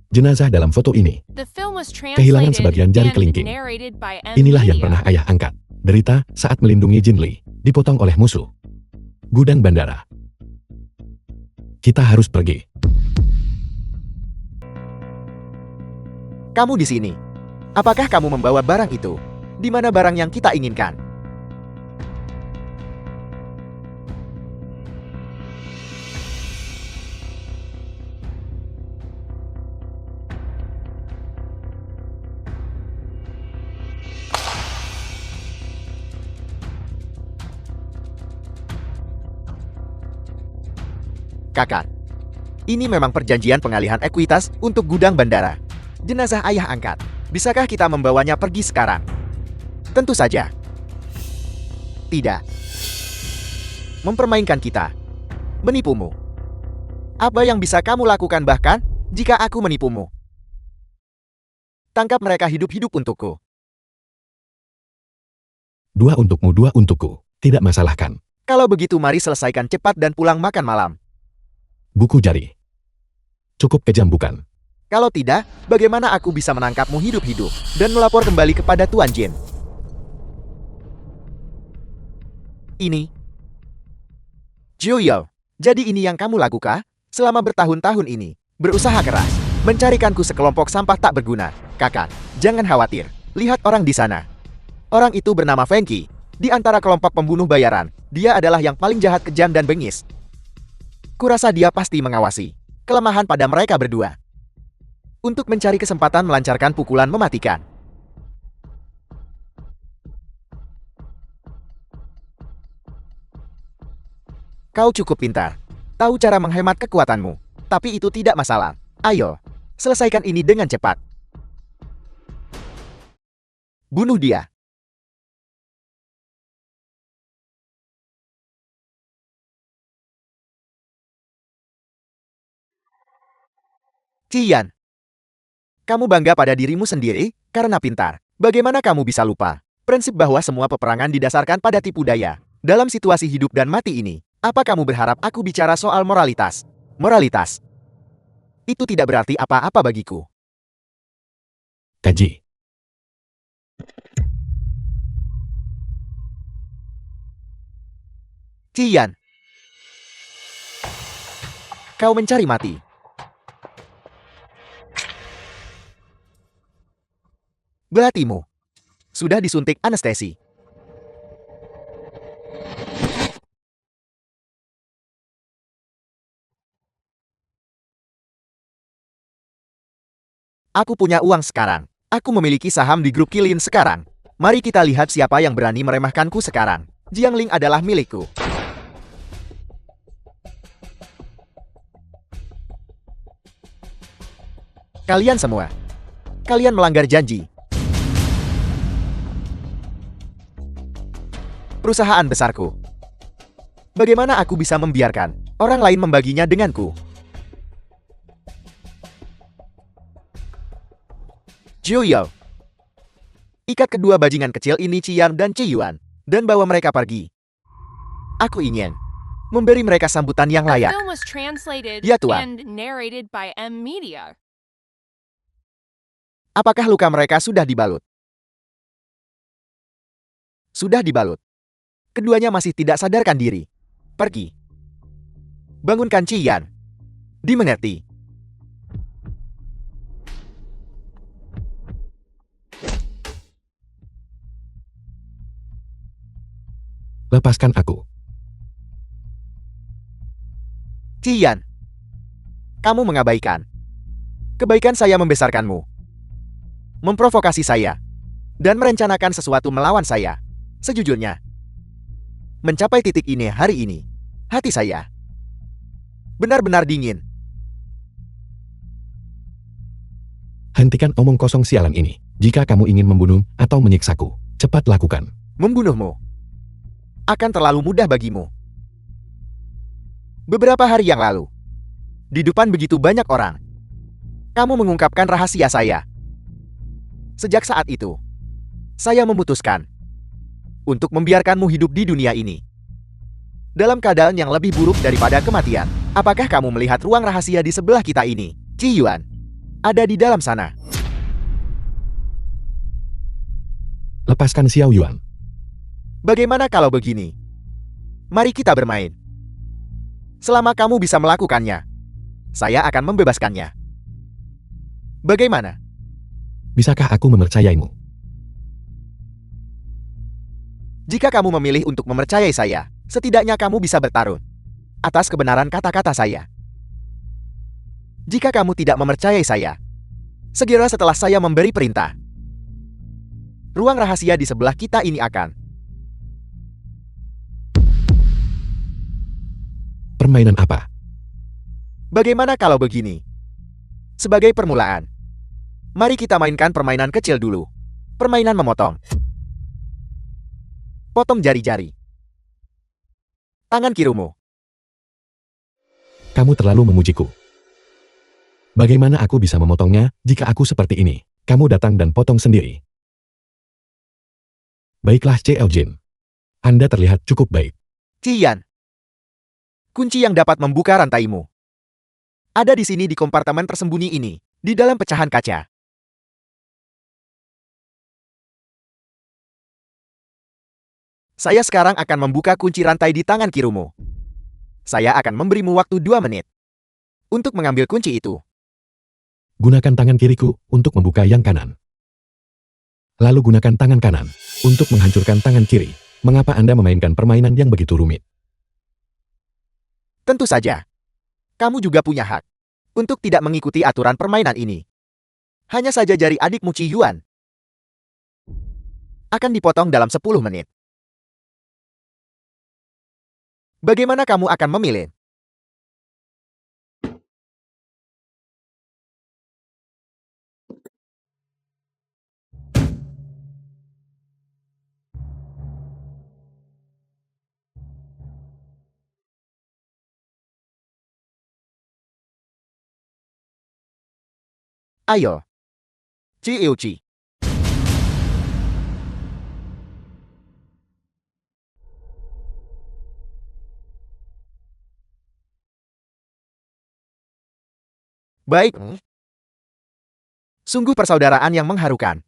Jenazah dalam foto ini, The film was kehilangan translated sebagian jari and kelingking. narrated by M. Inilah yang Media. pernah ayah angkat. Derita saat melindungi Jin Li, dipotong oleh musuh. Gudang bandara. Kita harus pergi. Kamu di sini. Apakah kamu membawa barang itu? Di mana barang yang kita inginkan? Kakak, ini memang perjanjian pengalihan ekuitas untuk gudang bandara. Jenazah ayah angkat. Bisakah kita membawanya pergi sekarang? Tentu saja. Tidak. Mempermainkan kita. Menipumu. Apa yang bisa kamu lakukan bahkan jika aku menipumu? Tangkap mereka hidup-hidup untukku. 2 untukmu, 2 untukku. Tidak masalahkan. Kalau begitu mari selesaikan cepat dan pulang makan malam. Buku jari. Cukup kejam, bukan? Kalau tidak, bagaimana aku bisa menangkapmu hidup-hidup dan melapor kembali kepada Tuan Jin? Ini. Jiuyao, jadi ini yang kamu lakukan selama bertahun-tahun ini. Berusaha keras, mencarikanku sekelompok sampah tak berguna. Kakak, jangan khawatir. Lihat orang di sana. Orang itu bernama Feng Qi. Di antara kelompok pembunuh bayaran, dia adalah yang paling jahat, kejam, dan bengis. Kurasa dia pasti mengawasi kelemahan pada mereka berdua untuk mencari kesempatan melancarkan pukulan mematikan. Kau cukup pintar, tahu cara menghemat kekuatanmu, tapi itu tidak masalah. Ayo, selesaikan ini dengan cepat. Bunuh dia. Qiyan, kamu bangga pada dirimu sendiri karena pintar. Bagaimana kamu bisa lupa prinsip bahwa semua peperangan didasarkan pada tipu daya? Dalam situasi hidup dan mati ini, apa kamu berharap aku bicara soal moralitas? Moralitas itu tidak berarti apa-apa bagiku. Kaji. Qiyan, kau mencari mati. Belatimu sudah disuntik anestesi. Aku punya uang sekarang. Aku memiliki saham di grup Kilin sekarang. Mari kita lihat siapa yang berani meremehkanku sekarang. Jiangling adalah milikku. Kalian semua. Kalian melanggar janji. Perusahaan besarku. Bagaimana aku bisa membiarkan orang lain membaginya denganku? Jiuyao, ikat kedua bajingan kecil ini, Qiyan dan Qiyuan, dan bawa mereka pergi. Aku ingin memberi mereka sambutan yang The layak. film was translated Ya, Tuan. and narrated by M. Media. Apakah luka mereka sudah dibalut? Sudah dibalut. Keduanya masih tidak sadarkan diri. Pergi. Bangunkan Qiyan. Dimengerti. Lepaskan aku. Ciyan, kamu mengabaikan. Kebaikan saya membesarkanmu, memprovokasi saya, dan merencanakan sesuatu melawan saya. Sejujurnya, mencapai titik ini hari ini, hati saya benar-benar dingin. Hentikan omong kosong sialan ini. Jika kamu ingin membunuh atau menyiksaku, cepat lakukan. Membunuhmu akan terlalu mudah bagimu. Beberapa hari yang lalu, di depan begitu banyak orang, kamu mengungkapkan rahasia saya. Sejak saat itu, saya memutuskan untuk membiarkanmu hidup di dunia ini dalam keadaan yang lebih buruk daripada kematian. Apakah kamu melihat ruang rahasia di sebelah kita ini? Qi Yuan ada di dalam sana. Lepaskan Xiao Yuan. Bagaimana kalau begini? Mari kita bermain. Selama kamu bisa melakukannya, saya akan membebaskannya. Bagaimana? Bisakah aku mempercayaimu? Jika kamu memilih untuk mempercayai saya, setidaknya kamu bisa bertarung atas kebenaran kata-kata saya. Jika kamu tidak mempercayai saya, segera setelah saya memberi perintah, ruang rahasia di sebelah kita ini akan... Permainan apa? Bagaimana kalau begini? Sebagai permulaan, mari kita mainkan permainan kecil dulu. Permainan memotong. Potong jari-jari. Tangan kirimu. Kamu terlalu memujiku. Bagaimana aku bisa memotongnya jika aku seperti ini? Kamu datang dan potong sendiri. Baiklah C.L. Jin. Anda terlihat cukup baik. Ciyan. Kunci yang dapat membuka rantaimu ada di sini di kompartemen tersembunyi ini, di dalam pecahan kaca. Saya sekarang akan membuka kunci rantai di tangan kirimu. Saya akan memberimu waktu 2 menit untuk mengambil kunci itu. Gunakan tangan kiriku untuk membuka yang kanan. Lalu gunakan tangan kanan untuk menghancurkan tangan kiri. Mengapa Anda memainkan permainan yang begitu rumit? Tentu saja, kamu juga punya hak untuk tidak mengikuti aturan permainan ini. Hanya saja jari adikmu Qi Yuan akan dipotong dalam 10 menit. Bagaimana kamu akan memilih? Ayo. Qi Yuqi. Baik. Sungguh persaudaraan yang mengharukan.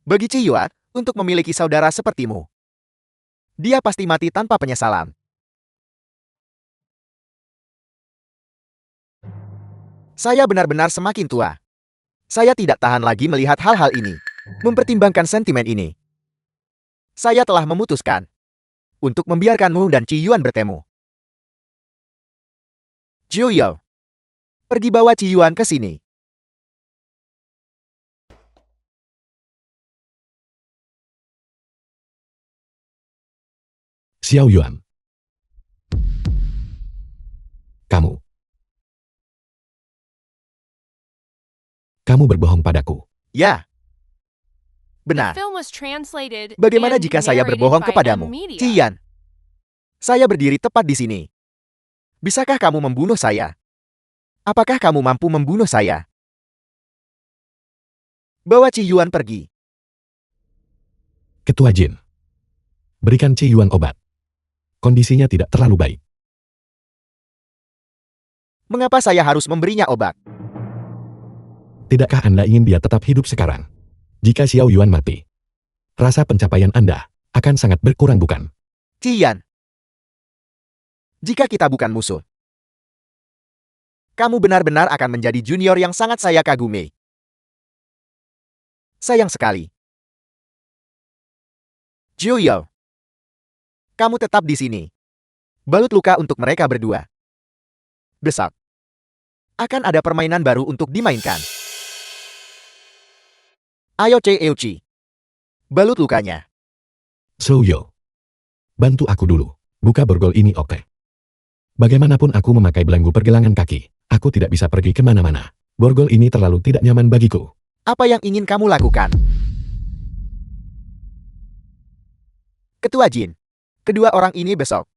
Bagi Qi Yuan, untuk memiliki saudara sepertimu, dia pasti mati tanpa penyesalan. Saya benar-benar semakin tua. Saya tidak tahan lagi melihat hal-hal ini. Mempertimbangkan sentimen ini, saya telah memutuskan untuk membiarkanmu dan Qi Yuan bertemu. Zhou Yao, pergi bawa Qi Yuan ke sini. Xiao Yuan. Kamu berbohong padaku. Ya. The Benar. film was translated Bagaimana and jika saya narrated berbohong by kepadamu? M-Media. Cian, saya berdiri tepat di sini. Bisakah kamu membunuh saya? Apakah kamu mampu membunuh saya? Bawa Qi Yuan pergi. Ketua Jin. Berikan Qi Yuan obat. Kondisinya tidak terlalu baik. Mengapa saya harus memberinya obat? Tidakkah Anda ingin dia tetap hidup sekarang? Jika Xiao Yuan mati, rasa pencapaian Anda akan sangat berkurang, bukan? Cian, jika kita bukan musuh, kamu benar-benar akan menjadi junior yang sangat saya kagumi. Sayang sekali. Jiuyao, kamu tetap di sini. Balut luka untuk mereka berdua. Besok akan ada permainan baru untuk dimainkan. Ayo Ceuci, balut lukanya. Souyo. Bantu aku dulu. Buka borgol ini, oke? Bagaimanapun aku memakai belenggu pergelangan kaki. Aku tidak bisa pergi kemana-mana. Borgol ini terlalu tidak nyaman bagiku. Apa yang ingin kamu lakukan? Ketua Jin, kedua orang ini besok.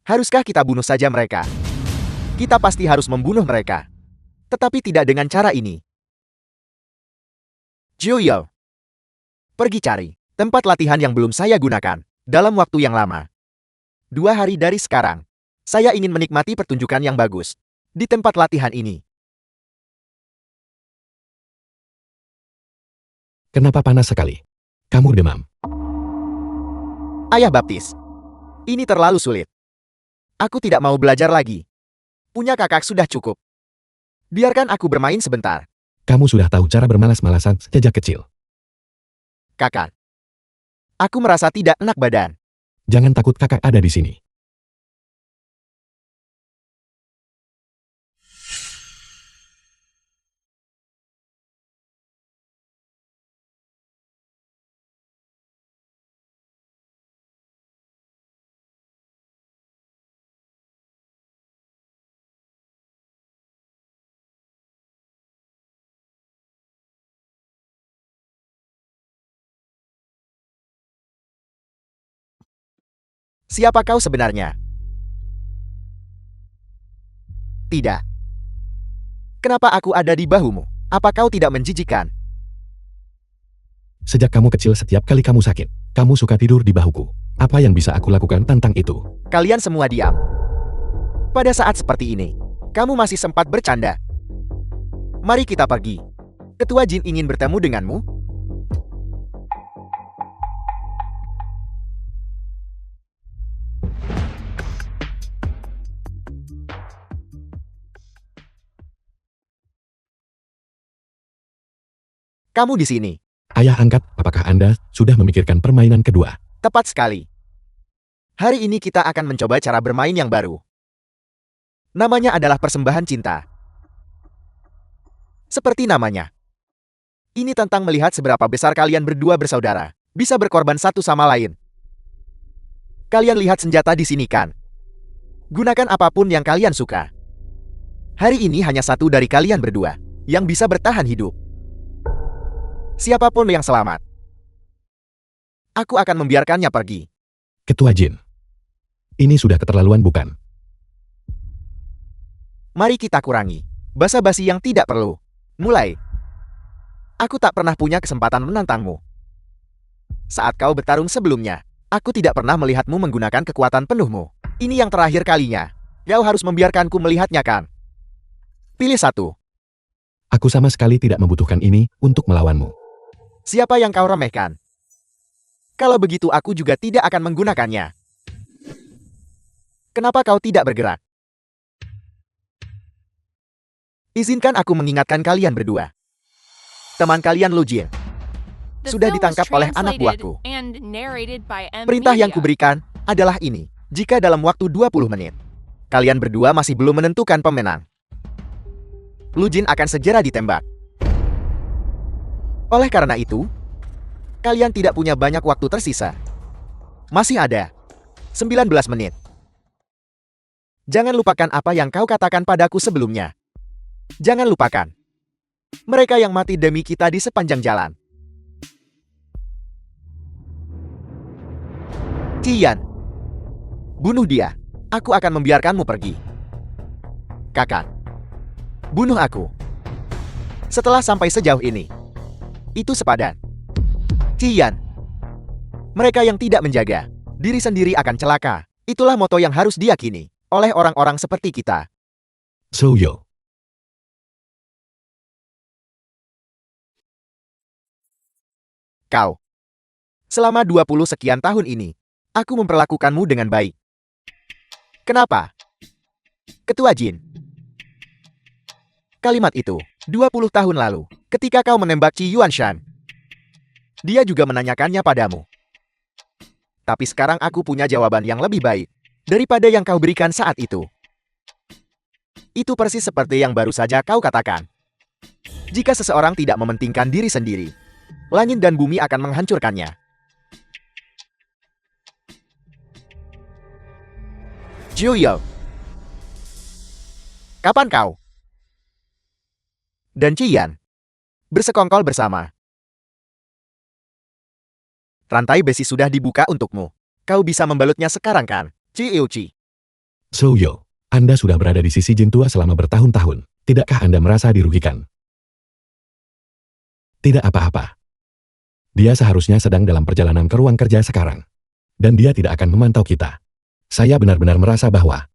Haruskah kita bunuh saja mereka? Kita pasti harus membunuh mereka. Tetapi tidak dengan cara ini. Jiuyao, pergi cari tempat latihan yang belum saya gunakan dalam waktu yang lama. 2 hari dari sekarang, saya ingin menikmati pertunjukan yang bagus di tempat latihan ini. Kenapa panas sekali? Kamu demam. Ayah Baptis, ini terlalu sulit. Aku tidak mau belajar lagi. Punya kakak sudah cukup. Biarkan aku bermain sebentar. Kamu sudah tahu cara bermalas-malasan sejak kecil. Kakak, aku merasa tidak enak badan. Jangan takut, kakak ada di sini. Siapa kau sebenarnya? Tidak. Kenapa aku ada di bahumu? Apa kau tidak menjijikan? Sejak kamu kecil, setiap kali kamu sakit, kamu suka tidur di bahuku. Apa yang bisa aku lakukan tentang itu? Kalian semua diam. Pada saat seperti ini, kamu masih sempat bercanda. Mari kita pergi. Ketua Jin ingin bertemu denganmu. Kamu di sini. Ayah angkat, apakah Anda sudah memikirkan permainan kedua? Tepat sekali. Hari ini kita akan mencoba cara bermain yang baru. Namanya adalah persembahan cinta. Seperti namanya. Ini tentang melihat seberapa besar kalian berdua bersaudara. Bisa berkorban satu sama lain. Kalian lihat senjata di sini kan? Gunakan apapun yang kalian suka. Hari ini hanya satu dari kalian berdua yang bisa bertahan hidup. Siapapun yang selamat, aku akan membiarkannya pergi. Ketua Jin. Ini sudah keterlaluan, bukan? Mari kita kurangi basa-basi yang tidak perlu. Mulai. Aku tak pernah punya kesempatan menantangmu. Saat kau bertarung sebelumnya, aku tidak pernah melihatmu menggunakan kekuatan penuhmu. Ini yang terakhir kalinya. Kau harus membiarkanku melihatnya kan? Pilih satu. Aku sama sekali tidak membutuhkan ini untuk melawanmu. Siapa yang kau remehkan? Kalau begitu aku juga tidak akan menggunakannya. Kenapa kau tidak bergerak? Izinkan aku mengingatkan kalian berdua. Teman kalian Lu Jin The sudah film was ditangkap oleh anak translated buahku. and narrated by M. Perintah yang Media. kuberikan adalah ini. Jika dalam waktu 20 menit, kalian berdua masih belum menentukan pemenang, Lu Jin akan segera ditembak. Oleh karena itu, kalian tidak punya banyak waktu tersisa. Masih ada 19 menit. Jangan lupakan apa yang kau katakan padaku sebelumnya. Jangan lupakan. Mereka yang mati demi kita di sepanjang jalan. Cian, bunuh dia. Aku akan membiarkanmu pergi. Kakak, bunuh aku. Setelah sampai sejauh ini, itu sepadan. Cian, mereka yang tidak menjaga diri sendiri akan celaka. Itulah moto yang harus diyakini oleh orang-orang seperti kita. Souyo. Kau. Selama 20 sekian tahun ini, aku memperlakukanmu dengan baik. Kenapa? Ketua Jin. Kalimat itu, 20 tahun lalu, ketika kau menembak Qi Yuanshan. Dia juga menanyakannya padamu. Tapi sekarang aku punya jawaban yang lebih baik daripada yang kau berikan saat itu. Itu persis seperti yang baru saja kau katakan. Jika seseorang tidak mementingkan diri sendiri, langit dan bumi akan menghancurkannya. Jiuyo, kapan kau dan Cian bersekongkol bersama? Rantai besi sudah dibuka untukmu. Kau bisa membalutnya sekarang kan, Ciuci? Souyo, Anda sudah berada di sisi Jin tua selama bertahun-tahun. Tidakkah Anda merasa dirugikan? Tidak apa-apa. Dia seharusnya sedang dalam perjalanan ke ruang kerja sekarang. Dan dia tidak akan memantau kita. Saya benar-benar merasa bahwa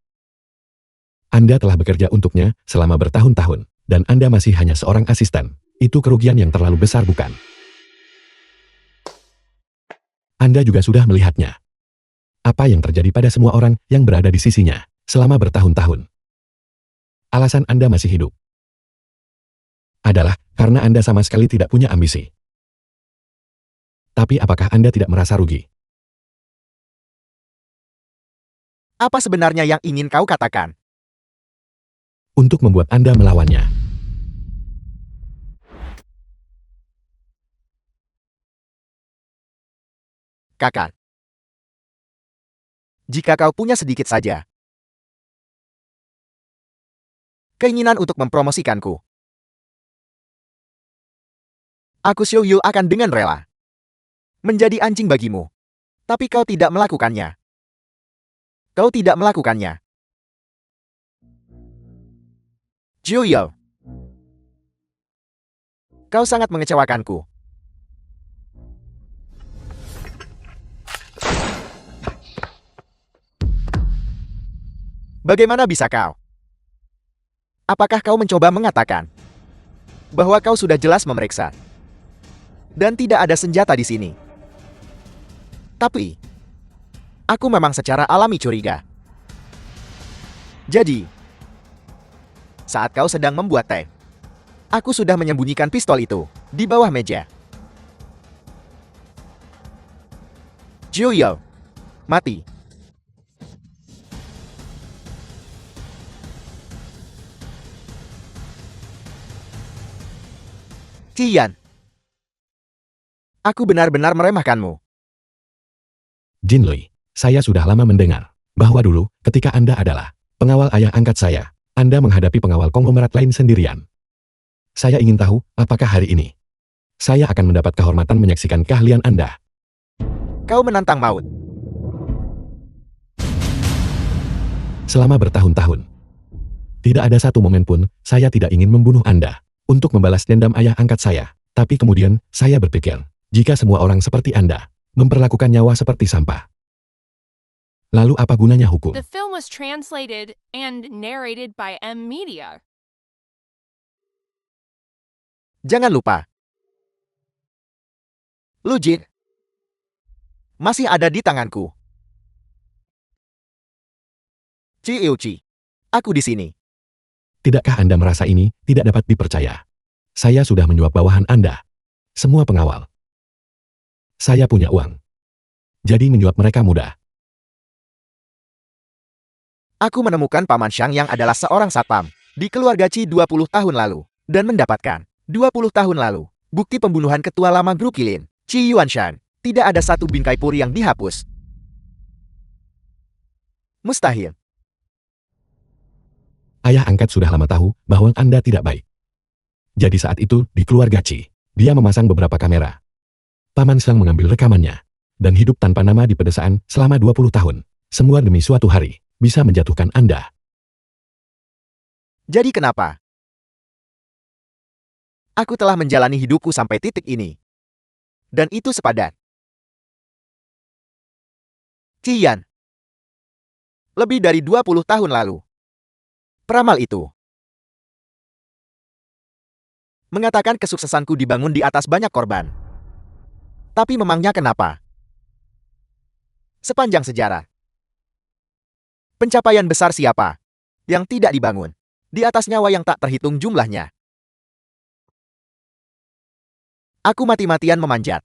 Anda telah bekerja untuknya selama bertahun-tahun, dan Anda masih hanya seorang asisten. Itu kerugian yang terlalu besar, bukan? Anda juga sudah melihatnya. Apa yang terjadi pada semua orang yang berada di sisinya selama bertahun-tahun. Alasan Anda masih hidup adalah karena Anda sama sekali tidak punya ambisi. Tapi apakah Anda tidak merasa rugi? Apa sebenarnya yang ingin kau katakan? Untuk membuat Anda melawannya. Kakak, jika kau punya sedikit saja keinginan untuk mempromosikanku, aku Xiuyu akan dengan rela menjadi anjing bagimu. Tapi kau tidak melakukannya. Kau tidak melakukannya. Jiuyo, kau sangat mengecewakanku. Bagaimana bisa kau? Apakah kau mencoba mengatakan bahwa kau sudah jelas memeriksa dan tidak ada senjata di sini? Tapi aku memang secara alami curiga. Jadi, saat kau sedang membuat teh, aku sudah menyembunyikan pistol itu di bawah meja. Jiuyo, mati. Cian, aku benar-benar meremehkanmu. Jin Lui, saya sudah lama mendengar bahwa dulu, ketika Anda adalah pengawal ayah angkat saya, Anda menghadapi pengawal konglomerat lain sendirian. Saya ingin tahu, apakah hari ini saya akan mendapat kehormatan menyaksikan keahlian Anda? Kau menantang maut. Selama bertahun-tahun, tidak ada satu momen pun saya tidak ingin membunuh Anda untuk membalas dendam ayah angkat saya. Tapi kemudian, saya berpikir, jika semua orang seperti Anda memperlakukan nyawa seperti sampah, lalu apa gunanya hukum? The film was translated and narrated by M Media. Jangan lupa, Lujin masih ada di tanganku. Ciuci, aku di sini. Tidakkah Anda merasa ini tidak dapat dipercaya? Saya sudah menyuap bawahan Anda. Semua pengawal. Saya punya uang. Jadi menyuap mereka mudah. Aku menemukan Paman Xiang yang adalah seorang satpam di keluarga Qi 20 tahun lalu dan mendapatkan 20 tahun lalu bukti pembunuhan ketua lama grup Qilin, Qi Yuanshan. Tidak ada satu bingkai puri yang dihapus. Mustahil. Ayah angkat sudah lama tahu bahwa Anda tidak baik. Jadi saat itu, di keluarga Qi, dia memasang beberapa kamera. Paman Xiang mengambil rekamannya, dan hidup tanpa nama di pedesaan selama 20 tahun. Semua demi suatu hari, bisa menjatuhkan Anda. Jadi kenapa? Aku telah menjalani hidupku sampai titik ini. Dan itu sepadan. Cian. Lebih dari 20 tahun lalu. Peramal itu mengatakan kesuksesanku dibangun di atas banyak korban. Tapi memangnya kenapa? Sepanjang sejarah, pencapaian besar siapa yang tidak dibangun di atas nyawa yang tak terhitung jumlahnya? Aku mati-matian memanjat.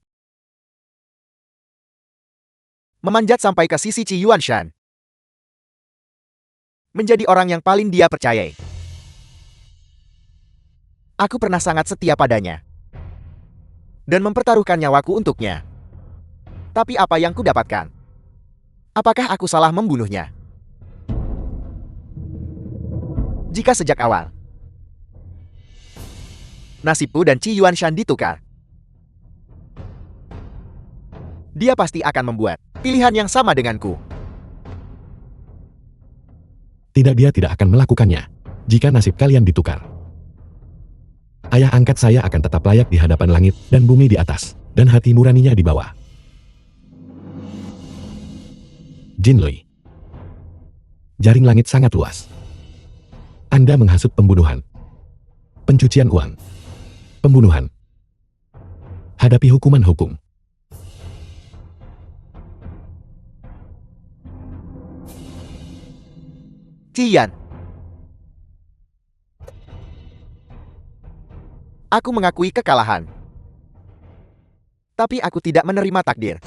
memanjat sampai ke sisi Qi Yuanshan. Menjadi orang yang paling dia percayai. Aku pernah sangat setia padanya. Dan mempertaruhkan nyawaku untuknya. Tapi apa yang kudapatkan? Apakah aku salah membunuhnya? Jika sejak awal nasibku dan Qi Yuanshan ditukar, dia pasti akan membuat pilihan yang sama denganku. Tidak, dia tidak akan melakukannya. Jika nasib kalian ditukar, ayah angkat saya akan tetap layak di hadapan langit dan bumi di atas, dan hati nuraninya di bawah. Jin Lui. Jaring langit sangat luas. Anda menghasut pembunuhan, pencucian uang, pembunuhan. Hadapi hukuman hukum. Qian. Aku mengakui kekalahan. Tapi aku tidak menerima takdir.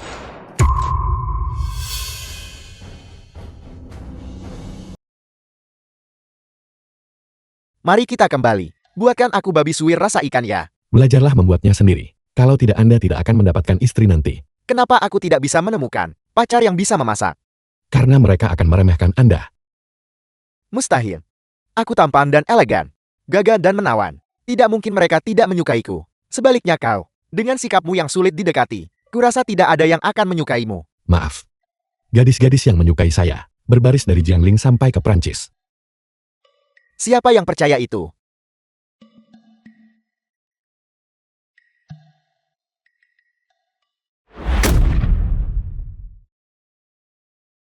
Mari kita kembali. Buatkan aku babi suwir rasa ikan ya. Belajarlah membuatnya sendiri. Kalau tidak, Anda tidak akan mendapatkan istri nanti. Kenapa aku tidak bisa menemukan pacar yang bisa memasak? Karena mereka akan meremehkan Anda. Mustahil. Aku tampan dan elegan, gagah dan menawan. Tidak mungkin mereka tidak menyukaiku. Sebaliknya kau, dengan sikapmu yang sulit didekati, kurasa tidak ada yang akan menyukaimu. Maaf. Gadis-gadis yang menyukai saya berbaris dari Jiangling sampai ke Prancis. Siapa yang percaya itu?